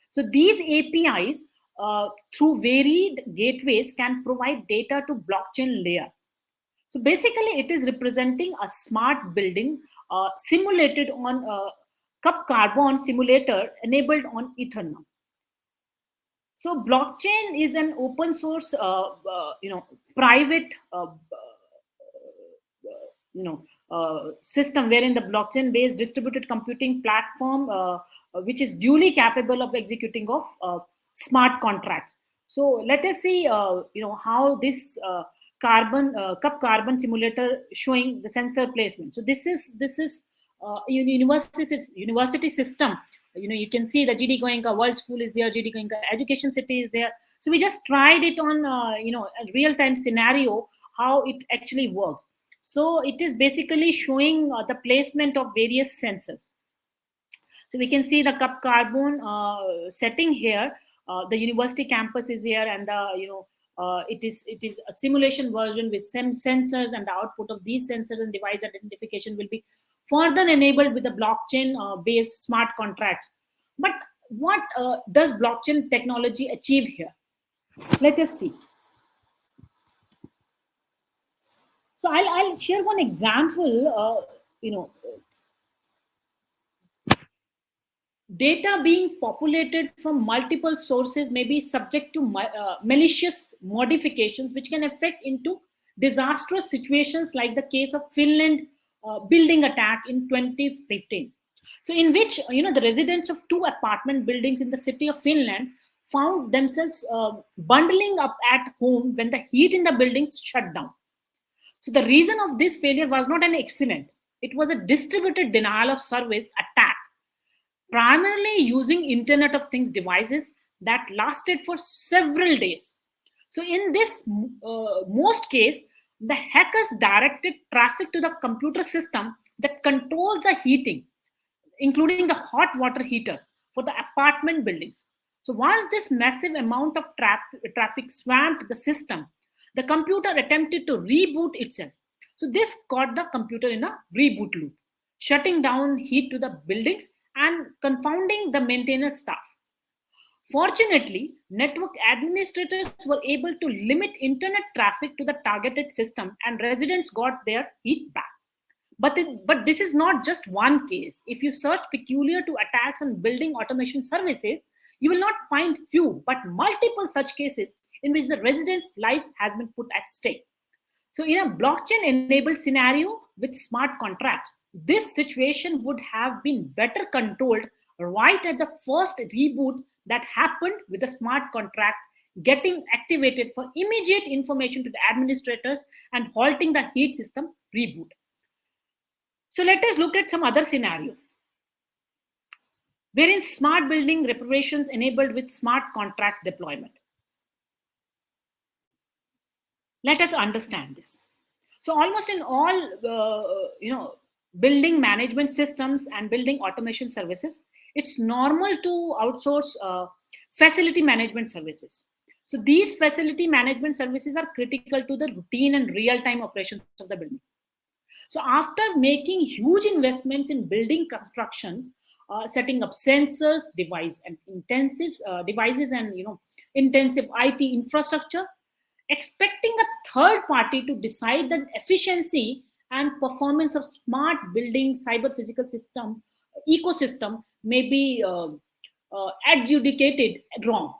So these APIs through varied gateways can provide data to blockchain layer. So basically it is representing a smart building simulated on a cup carbon simulator enabled on Ethernet. So blockchain is an open source, private, system wherein the blockchain based distributed computing platform, which is duly capable of executing of smart contracts. So let us see, how this cup carbon simulator showing the sensor placement. So this is university system. You can see the GD Goenka World School is there, GD Goenka Education City is there. So we just tried it on a real-time scenario how it actually works. So it is basically showing the placement of various sensors. So we can see the cup carbon setting here. The university campus is here, and it is a simulation version with some sensors, and the output of these sensors and device identification will be further enabled with the blockchain based smart contracts. But what does blockchain technology achieve here? Let us see. So I'll share one example. Data being populated from multiple sources may be subject to malicious modifications, which can affect into disastrous situations like the case of Finland building attack in 2015. So in which the residents of two apartment buildings in the city of Finland found themselves bundling up at home when the heat in the buildings shut down. So the reason of this failure was not an accident. It was a distributed denial of service attack, primarily using Internet of Things devices that lasted for several days. So in this most case, the hackers directed traffic to the computer system that controls the heating, including the hot water heaters for the apartment buildings. So once this massive amount of traffic swamped the system, the computer attempted to reboot itself. So this caught the computer in a reboot loop, shutting down heat to the buildings and confounding the maintenance staff. Fortunately, network administrators were able to limit internet traffic to the targeted system and residents got their heat back. But this is not just one case. If you search peculiar to attacks on building automation services, you will not find few, but multiple such cases in which the resident's life has been put at stake. So in a blockchain-enabled scenario with smart contracts, this situation would have been better controlled right at the first reboot that happened with the smart contract getting activated for immediate information to the administrators and halting the heat system reboot. So let us look at some other scenario wherein smart building reparations enabled with smart contracts deployment. Let us understand this. So almost in all, building management systems and building automation services, it's normal to outsource facility management services. So these facility management services are critical to the routine and real-time operations of the building. So after making huge investments in building construction, setting up sensors, devices, and intensive IT infrastructure, expecting a third party to decide the efficiency and performance of smart building cyber physical system ecosystem may be adjudicated wrong,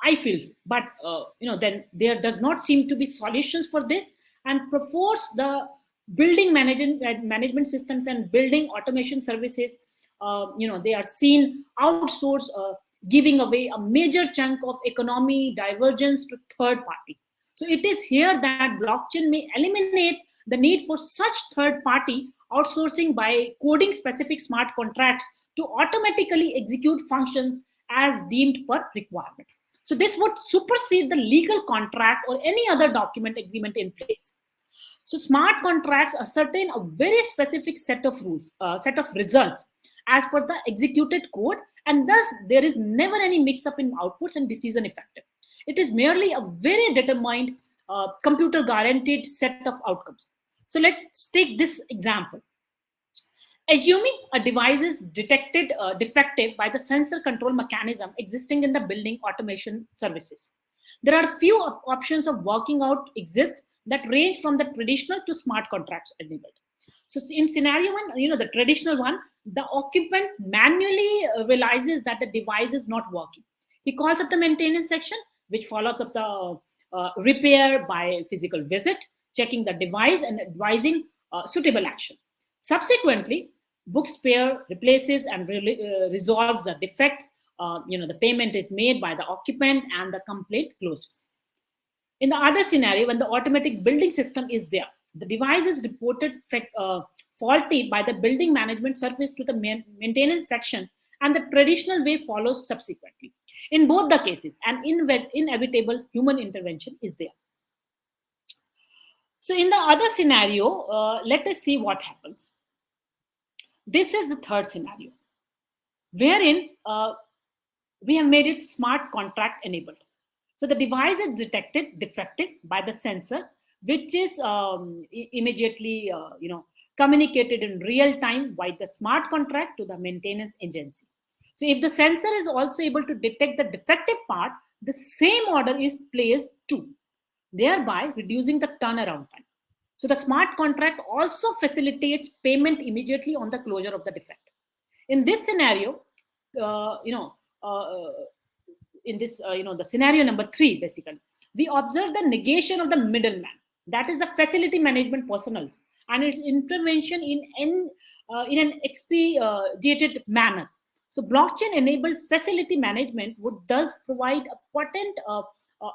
I feel. But then there does not seem to be solutions for this, and propose the building management systems and building automation services. They are seen outsourced, giving away a major chunk of economy divergence to third party. So it is here that blockchain may eliminate the need for such third party outsourcing by coding specific smart contracts to automatically execute functions as deemed per requirement. So this would supersede the legal contract or any other document agreement in place. So smart contracts ascertain a very specific set of rules, set of results as per the executed code, and thus there is never any mix-up in outputs and decision effective. It is merely a very determined computer guaranteed set of outcomes. So let's take this example. Assuming a device is detected defective by the sensor control mechanism existing in the building automation services, there are few options of working out exist that range from the traditional to smart contracts enabled. So in scenario one, the traditional one, the occupant manually realizes that the device is not working. He calls up the maintenance section, which follows up the repair by physical visit, checking the device and advising suitable action. Subsequently, book spare, replaces and resolves the defect. The payment is made by the occupant and the complaint closes. In the other scenario, when the automatic building system is there, the device is reported faulty by the building management service to the maintenance section, and the traditional way follows subsequently. In both the cases, an inevitable human intervention is there. So in the other scenario, let us see what happens. This is the third scenario, wherein we have made it smart contract enabled. So the device is detected defective by the sensors, which is immediately communicated in real time by the smart contract to the maintenance agency. So if the sensor is also able to detect the defective part, the same order is placed too, thereby reducing the turnaround time. So the smart contract also facilitates payment immediately on the closure of the defect. In this scenario, in this, the scenario number 3, basically, we observe the negation of the middleman, that is the facility management personnels, and its intervention in an expedited manner. So blockchain-enabled facility management would thus provide a potent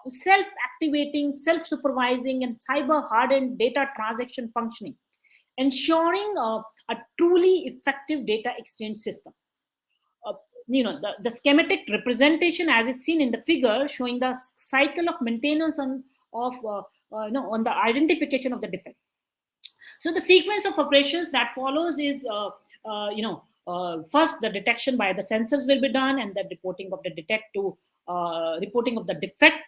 self-activating, self-supervising, and cyber-hardened data transaction functioning, ensuring a truly effective data exchange system. uh, the schematic representation as is seen in the figure showing the cycle of maintenance on the identification of the defect. So the sequence of operations that follows is first the detection by the sensors will be done, and the reporting of the defect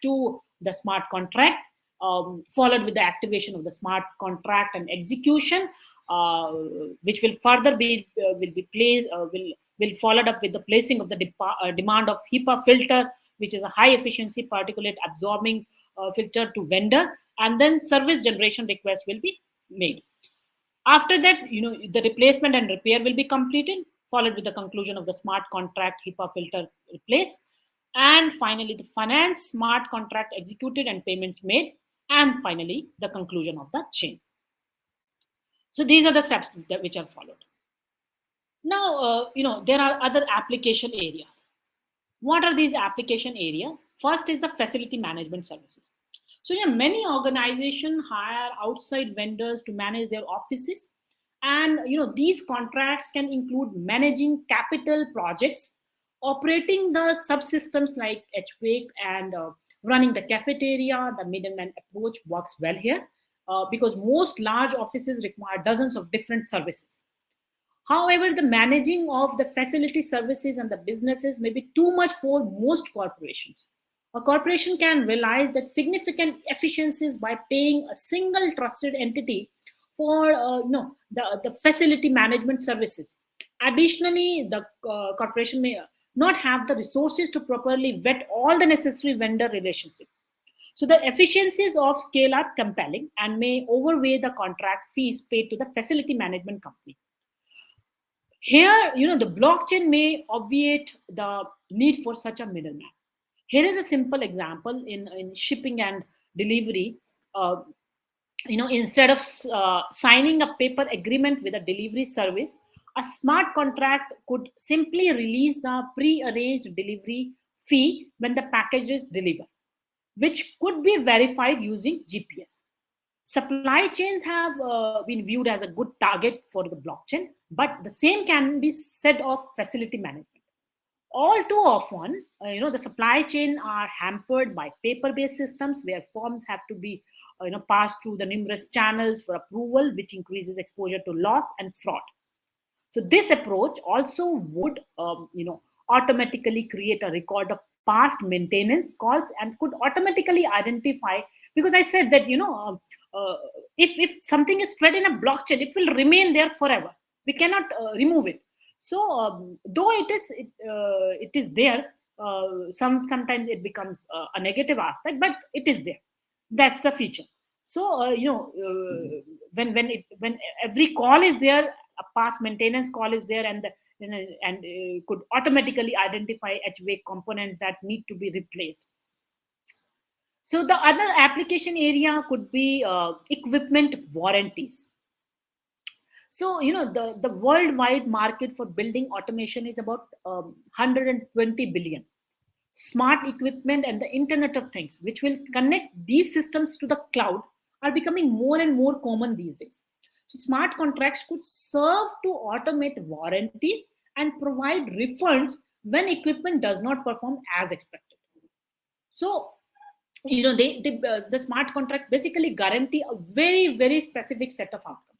to the smart contract, followed with the activation of the smart contract and execution, which will further be placed will followed up with the placing of the demand of HEPA filter, which is a high efficiency particulate absorbing filter to vendor, and then service generation request will be made. After that, the replacement and repair will be completed, followed with the conclusion of the smart contract HEPA filter replace, and finally the finance smart contract executed and payments made, and finally the conclusion of the chain. So these are the steps which are followed. Now, there are other application areas. What are these application areas? First is the facility management services. So many organizations hire outside vendors to manage their offices, and these contracts can include managing capital projects, operating the subsystems like HVAC, and running the cafeteria. The middleman approach works well here because most large offices require dozens of different services. However, the managing of the facility services and the businesses may be too much for most corporations. A corporation can realize that significant efficiencies by paying a single trusted entity for the facility management services. Additionally, the corporation may not have the resources to properly vet all the necessary vendor relationships. So the efficiencies of scale are compelling and may overweigh the contract fees paid to the facility management company. Here, the blockchain may obviate the need for such a middleman. Here is a simple example in shipping and delivery. Instead of signing a paper agreement with a delivery service, a smart contract could simply release the pre-arranged delivery fee when the package is delivered, which could be verified using GPS. Supply chains have been viewed as a good target for the blockchain, but the same can be said of facility management. All too often, the supply chain are hampered by paper-based systems where forms have to be passed through the numerous channels for approval, which increases exposure to loss and fraud. So this approach also would automatically create a record of past maintenance calls and could automatically identify, because I said that if something is spread in a blockchain, it will remain there forever. We cannot remove it. So though it is there, sometimes it becomes a negative aspect, but it is there. That's the feature. So when every call is there, a past maintenance call is there, and could automatically identify HVAC components that need to be replaced. So the other application area could be equipment warranties. So the worldwide market for building automation is about 120 billion. Smart equipment and the Internet of Things, which will connect these systems to the cloud, are becoming more and more common these days. So smart contracts could serve to automate warranties and provide refunds when equipment does not perform as expected. So the smart contract basically guarantee a very, very specific set of outcomes.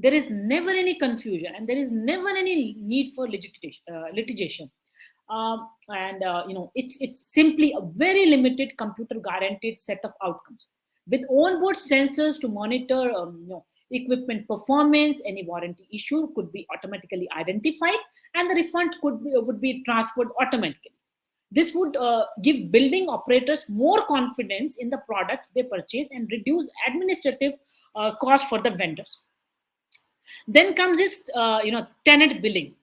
There is never any confusion and there is never any need for litigation. It's simply a very limited computer guaranteed set of outcomes with onboard sensors to monitor equipment performance. Any warranty issue could be automatically identified and the refund would be transferred automatically. This would give building operators more confidence in the products they purchase and reduce administrative costs for the vendors. Then comes this tenant billing.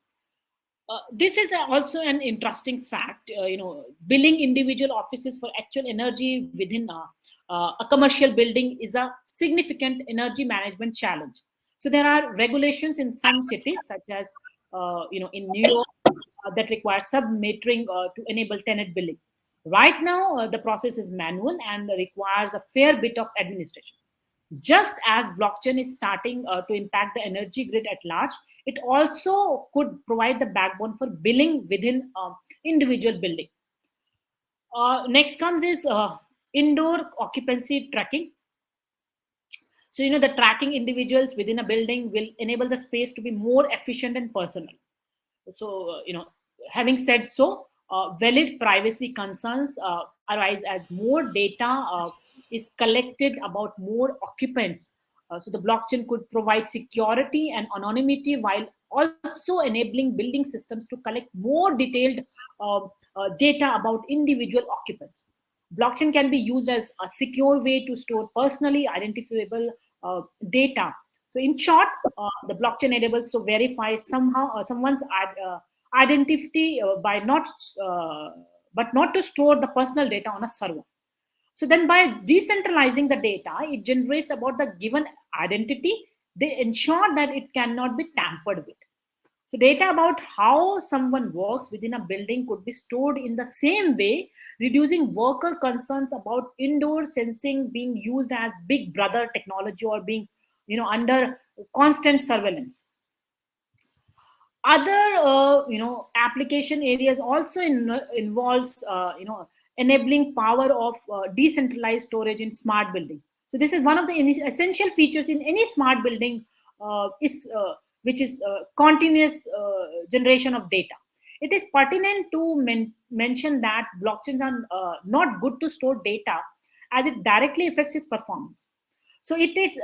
This is also an interesting fact. Billing individual offices for actual energy within a commercial building is a significant energy management challenge. So there are regulations in some cities, such as in New York, that require sub-metering to enable tenant billing. Right now, the process is manual and requires a fair bit of administration. Just as blockchain is starting to impact the energy grid at large, it also could provide the backbone for billing within individual building. Next comes is indoor occupancy tracking. So, the tracking individuals within a building will enable the space to be more efficient and personal. So, having said so, valid privacy concerns arise as more data is collected about more occupants. So, the blockchain could provide security and anonymity while also enabling building systems to collect more detailed data about individual occupants. Blockchain can be used as a secure way to store personally identifiable data. So, in short, the blockchain enables to verify somehow someone's identity by not, but not to store the personal data on a server. So then, by decentralizing the data it generates about the given identity, they ensure that it cannot be tampered with. So, data about how someone works within a building could be stored in the same way, reducing worker concerns about indoor sensing being used as big brother technology or being, under constant surveillance. Other, application areas also involves, enabling power of decentralized storage in smart building. So this is one of the essential features in any smart building, is which is continuous generation of data. It is pertinent to mention that blockchains are not good to store data as it directly affects its performance. So it is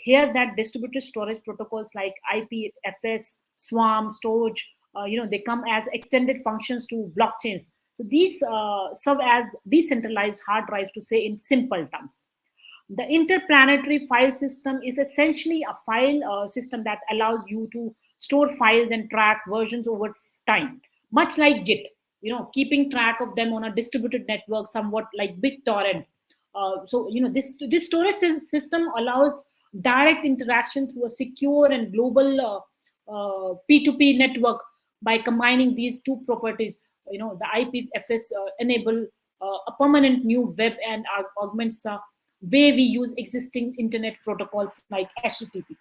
here that distributed storage protocols like IPFS, Swarm, Storage, they come as extended functions to blockchains. So these serve as decentralized hard drives, to say in simple terms. The interplanetary file system is essentially a file system that allows you to store files and track versions over time, much like Git. Keeping track of them on a distributed network, somewhat like BitTorrent. So this storage system allows direct interaction through a secure and global P2P network. By combining these two properties, the IPFS enable a permanent new web and augments the way we use existing internet protocols like HTTP.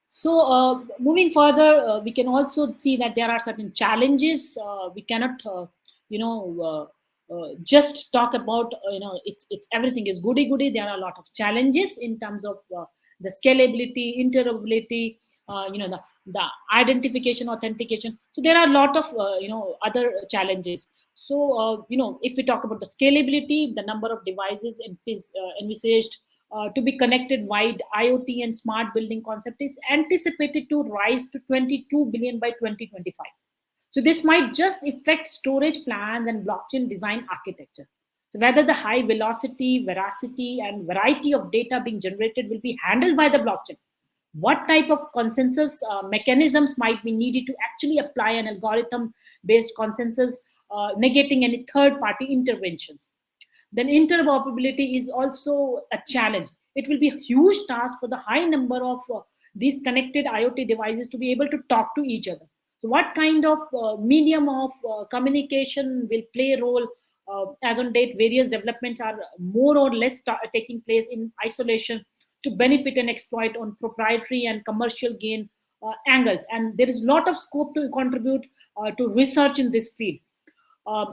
So, moving further, we can also see that there are certain challenges. We cannot, just talk about, it's everything is goody goody. There are a lot of challenges in terms of the scalability, interoperability, the identification, authentication. So there are a lot of other challenges. So if we talk about the scalability, the number of devices envisaged to be connected wide IoT and smart building concept is anticipated to rise to 22 billion by 2025. So this might just affect storage plans and blockchain design architecture. So whether the high velocity, veracity, and variety of data being generated will be handled by the blockchain, what type of consensus mechanisms might be needed to actually apply an algorithm-based consensus, negating any third-party interventions. Then interoperability is also a challenge. It will be a huge task for the high number of these connected IoT devices to be able to talk to each other. So what kind of medium of communication will play a role? As on date, various developments are more or less taking place in isolation to benefit and exploit on proprietary and commercial gain angles. And there is a lot of scope to contribute to research in this field.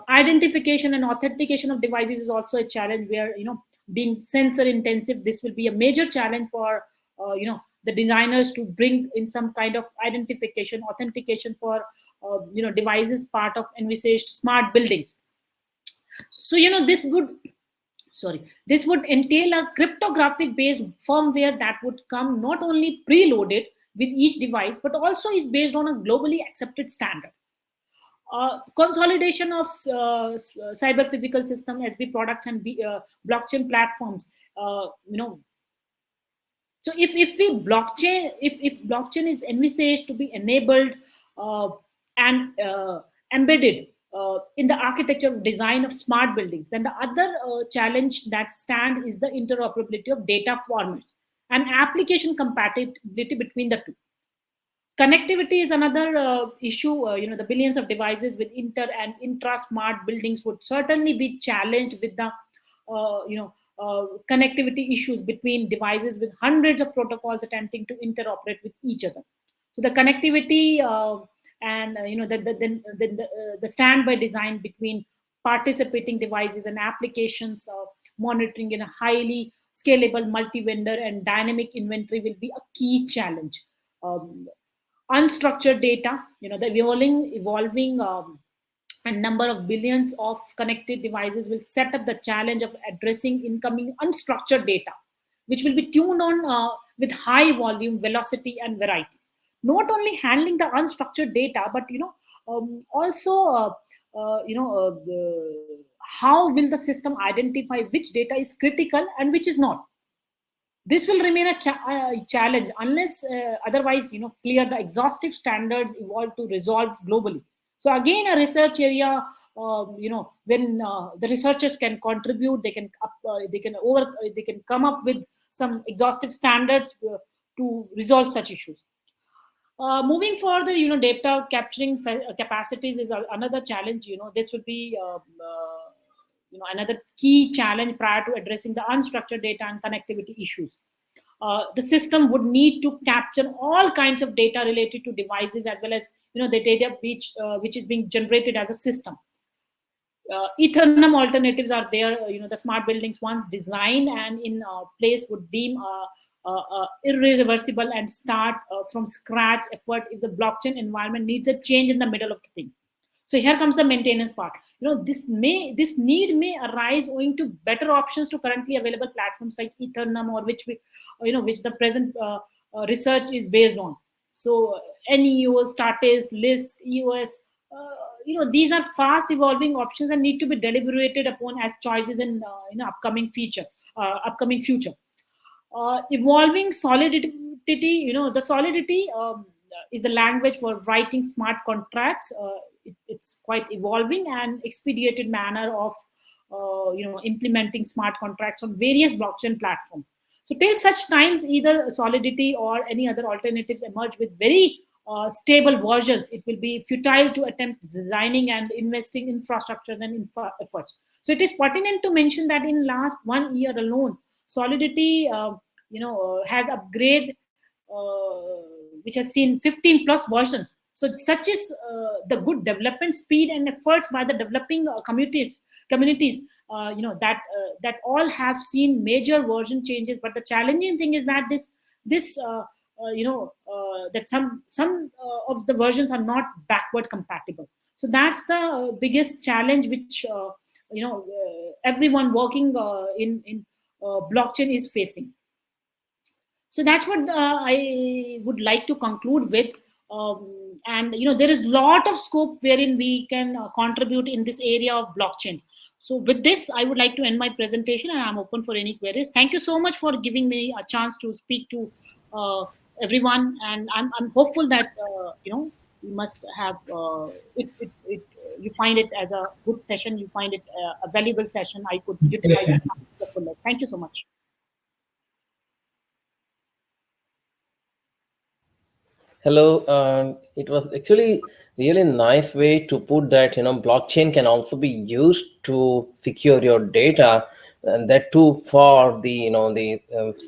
Identification and authentication of devices is also a challenge where, being sensor intensive, this will be a major challenge for, the designers to bring in some kind of identification, authentication for, devices part of envisaged smart buildings. So, this would entail a cryptographic based firmware that would come not only preloaded with each device, but also is based on a globally accepted standard. Consolidation of cyber physical system, SB products, and blockchain platforms. So if blockchain is envisaged to be enabled and embedded in the architecture design of smart buildings, then the other challenge that stand is the interoperability of data formats and application compatibility between the two. Connectivity is another issue. The billions of devices with inter and intra smart buildings would certainly be challenged with the connectivity issues between devices with hundreds of protocols attempting to interoperate with each other. So the connectivity and the standby design between participating devices and applications monitoring in a highly scalable multi-vendor and dynamic inventory will be a key challenge. Um, Unstructured data, the evolving and number of billions of connected devices will set up the challenge of addressing incoming unstructured data, which will be tuned on with high volume, velocity, and variety. Not only handling the unstructured data, but also how will the system identify which data is critical and which is not. This will remain a challenge unless otherwise clear the exhaustive standards evolved to resolve globally. So again, a research area, when the researchers can contribute, they can come up with some exhaustive standards to resolve such issues. Moving further, data capturing capacities is another challenge. This would be another key challenge prior to addressing the unstructured data and connectivity issues. The system would need to capture all kinds of data related to devices, as well as the data which is being generated as a system. Ethernet alternatives are there. The smart buildings once designed and in place would deem irreversible and start from scratch effort if the blockchain environment needs a change in the middle of the thing. So here comes the maintenance part. This need may arise owing to better options to currently available platforms like Ethereum, or which the present research is based on. So NEOS, Status, Lisk, EOS, these are fast evolving options and need to be deliberated upon as choices in upcoming future. Evolving solidity, the solidity is the language for writing smart contracts. It's quite evolving and expedited manner of implementing smart contracts on various blockchain platforms. So till such times either Solidity or any other alternatives emerge with very stable versions, it will be futile to attempt designing and investing infrastructure and efforts. So it is pertinent to mention that in last 1 year alone, Solidity has upgrade which has seen 15 plus versions. So such is the good development speed and efforts by the developing communities that all have seen major version changes. But the challenging thing is that that some of the versions are not backward compatible. So that's the biggest challenge which everyone working in blockchain is facing. So that's what I would like to conclude with. And there is a lot of scope wherein we can contribute in this area of blockchain. So with this, I would like to end my presentation, and I'm open for any queries. Thank you so much for giving me a chance to speak to everyone, and I'm hopeful that you must have you find it as a good session. You find it a valuable session. I could utilize it to the fullest. Thank you so much. Hello. It was actually really nice way to put that. Blockchain can also be used to secure your data, and that too for the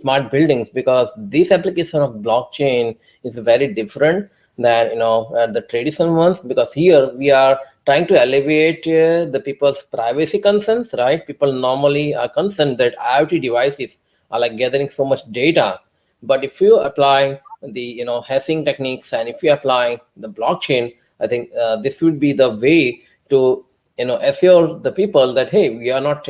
smart buildings, because this application of blockchain is very different than the traditional ones, because here we are trying to elevate the people's privacy concerns, right? People normally are concerned that IoT devices are like gathering so much data, but if you apply the hashing techniques, and if you apply the blockchain, I think this would be the way to assure the people that, hey, we are not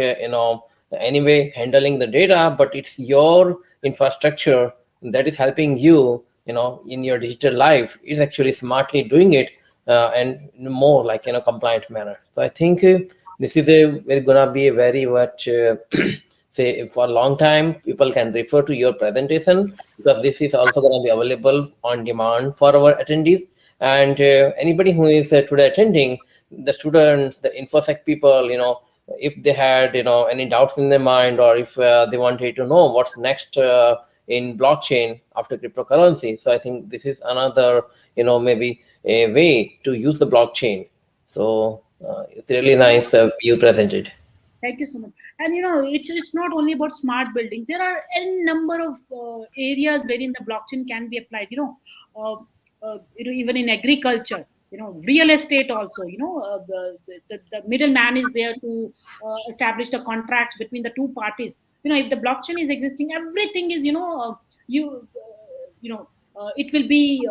anyway handling the data, but it's your infrastructure that is helping you in your digital life. It's actually smartly doing it and more like compliant manner. So I think this is gonna be a very much say for a long time people can refer to your presentation, because this is also going to be available on demand for our attendees. And anybody who is today attending, the students, the infosec people, if they had any doubts in their mind, or if they wanted to know what's next in blockchain after cryptocurrency. So I think this is another maybe a way to use the blockchain. So it's really nice you presented. Thank you so much. And it's not only about smart buildings. There are a number of areas wherein the blockchain can be applied. Even in agriculture, real estate also. The middleman is there to establish the contracts between the two parties. If the blockchain is existing, everything is it will be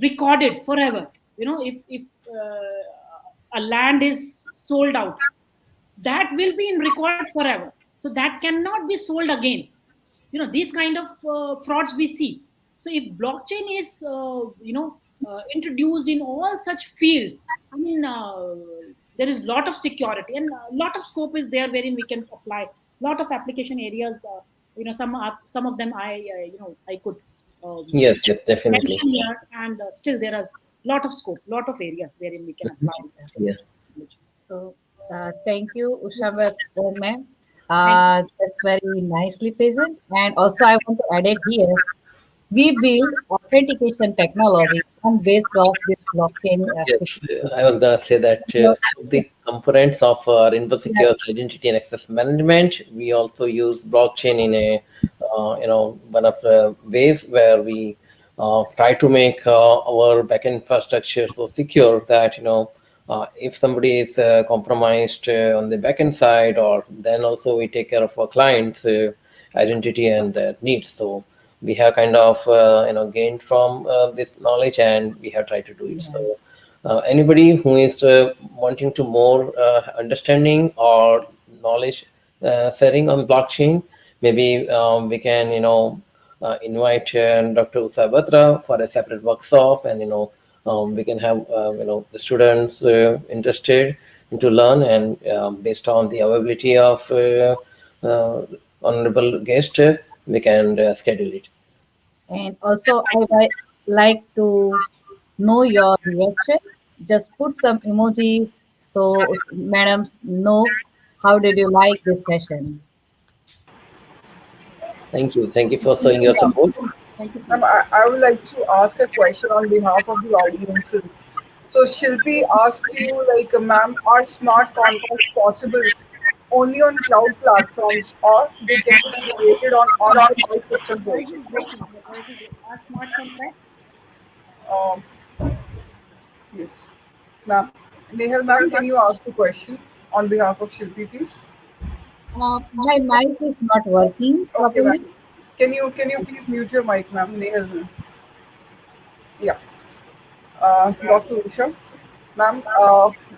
recorded forever. If a land is sold out, that will be in record forever, so that cannot be sold again. These kind of frauds we see. So if blockchain is introduced in all such fields, I mean, there is lot of security and a lot of scope is there wherein we can apply lot of application areas. Some of them I could Yes, yes, definitely. mention here, and still there is lot of scope, lot of areas wherein we can apply Yeah. technology. So, thank you, Usha ma'am. Thank you. That's very nicely present. And also, I want to add it here. We build authentication technology on based of this blockchain. Yes, I was gonna say that So, the components of yeah, InfoSecure identity and access management, we also use blockchain in a one of the ways where we try to make our backend infrastructure so secure that if somebody is compromised on the backend side, or then also we take care of our clients' identity and needs. So we have kind of gained from this knowledge, and we have tried to do it. yeah. So anybody who is wanting to more understanding or knowledge sharing on blockchain, maybe we can invite Dr. Usha Batra for a separate workshop, and we can have the students interested to learn, and based on the availability of honorable guest, we can schedule it. And also, I would like to know your reaction. Just put some emojis so madams know how did you like this session. Thank you for showing your support. Thank you so Ma'am, much. I would like to ask a question on behalf of the audiences. So Shilpi asked you, like, ma'am, are smart contracts possible only on cloud platforms, or they can be created on on-premise systems Voice also? is breaking. The voice is breaking. Are smart contracts? Um, yes, ma'am. Nehal, ma'am, can you ask the question on behalf of Shilpi, please? My mic is not working Okay, ma'am. properly. Can you please mute your mic, ma'am? Nehal, ma'am. Yeah. Dr. Usha. Ma'am,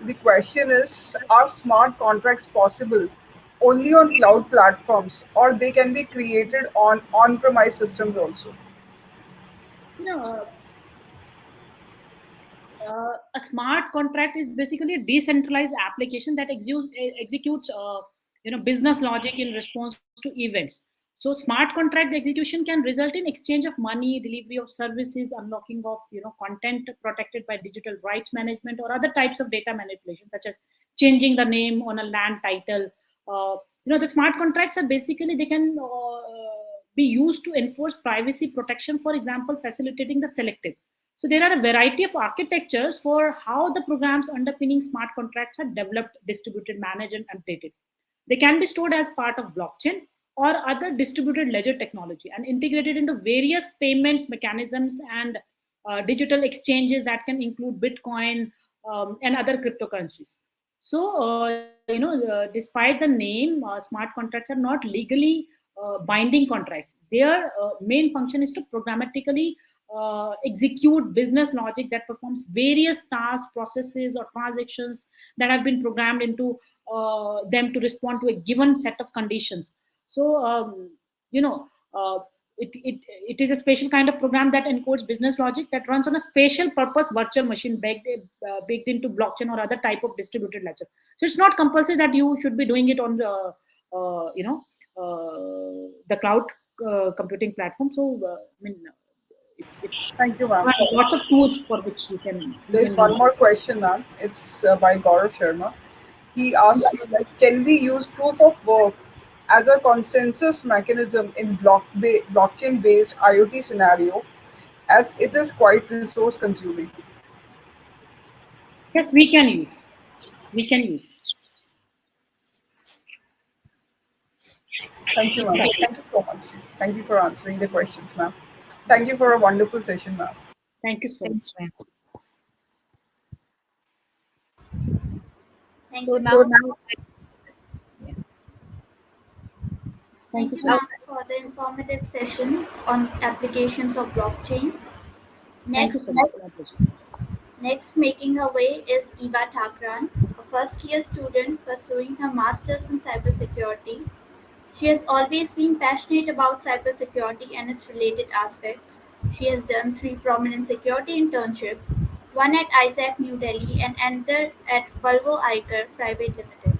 the question is, are smart contracts possible only on cloud platforms, or they can be created on on-premise systems also? You know, a smart contract is basically a decentralized application that executes business logic in response to events. So smart contract execution can result in exchange of money, delivery of services, unlocking of content protected by digital rights management, or other types of data manipulation, such as changing the name on a land title. The smart contracts are basically, they can be used to enforce privacy protection, for example facilitating the selective. So there are a variety of architectures for how the programs underpinning smart contracts are developed, distributed, managed, and updated. They can be stored as part of blockchain or other distributed ledger technology and integrated into various payment mechanisms and digital exchanges that can include Bitcoin and other cryptocurrencies. So, despite the name, smart contracts are not legally binding contracts. Their main function is to programmatically execute business logic that performs various tasks, processes, or transactions that have been programmed into them to respond to a given set of conditions. So, you know, uh, it is a special kind of program that encodes business logic that runs on a special purpose virtual machine baked into blockchain or other type of distributed ledger. So it's not compulsory that you should be doing it on the cloud computing platform. So it's Thank you, ma'am. lots of tools for which you can There's one use. more question, ma'am. It's by Gaurav Sharma. He asks you, like, can we use proof of work as a consensus mechanism in blockchain-based IoT scenario? as it is quite resource consuming? Yes, we can use. We can use. Thank you, ma'am. Thank you so much. Thank you for answering the questions, ma'am. Thank you for a wonderful session, ma'am. Thank you so Thank much. you, ma'am. Thank So you, now, ma'am. yeah. Thank Thank you you, so Now, ma'am, for the informative session on applications of blockchain. Thank you Next, so much. My pleasure. next making her way is Eva Thakran, a first-year student pursuing her master's in cybersecurity. She has always been passionate about cybersecurity and its related aspects. She has done three prominent security internships, one at ISAC New Delhi and another at Volvo Eicher Private Limited.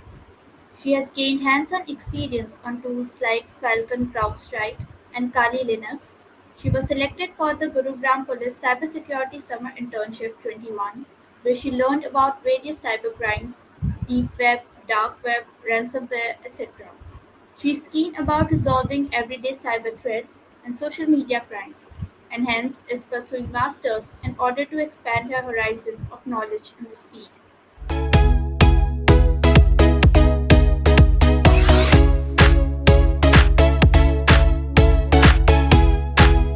She has gained hands-on experience on tools like Falcon CrowdStrike and Kali Linux. She was selected for the Gurugram Police Cybersecurity Summer Internship 21, where she learned about various cybercrimes, deep web, dark web, ransomware, etc. She is keen about resolving everyday cyber threats and social media crimes, and hence is pursuing masters in order to expand her horizon of knowledge in this field.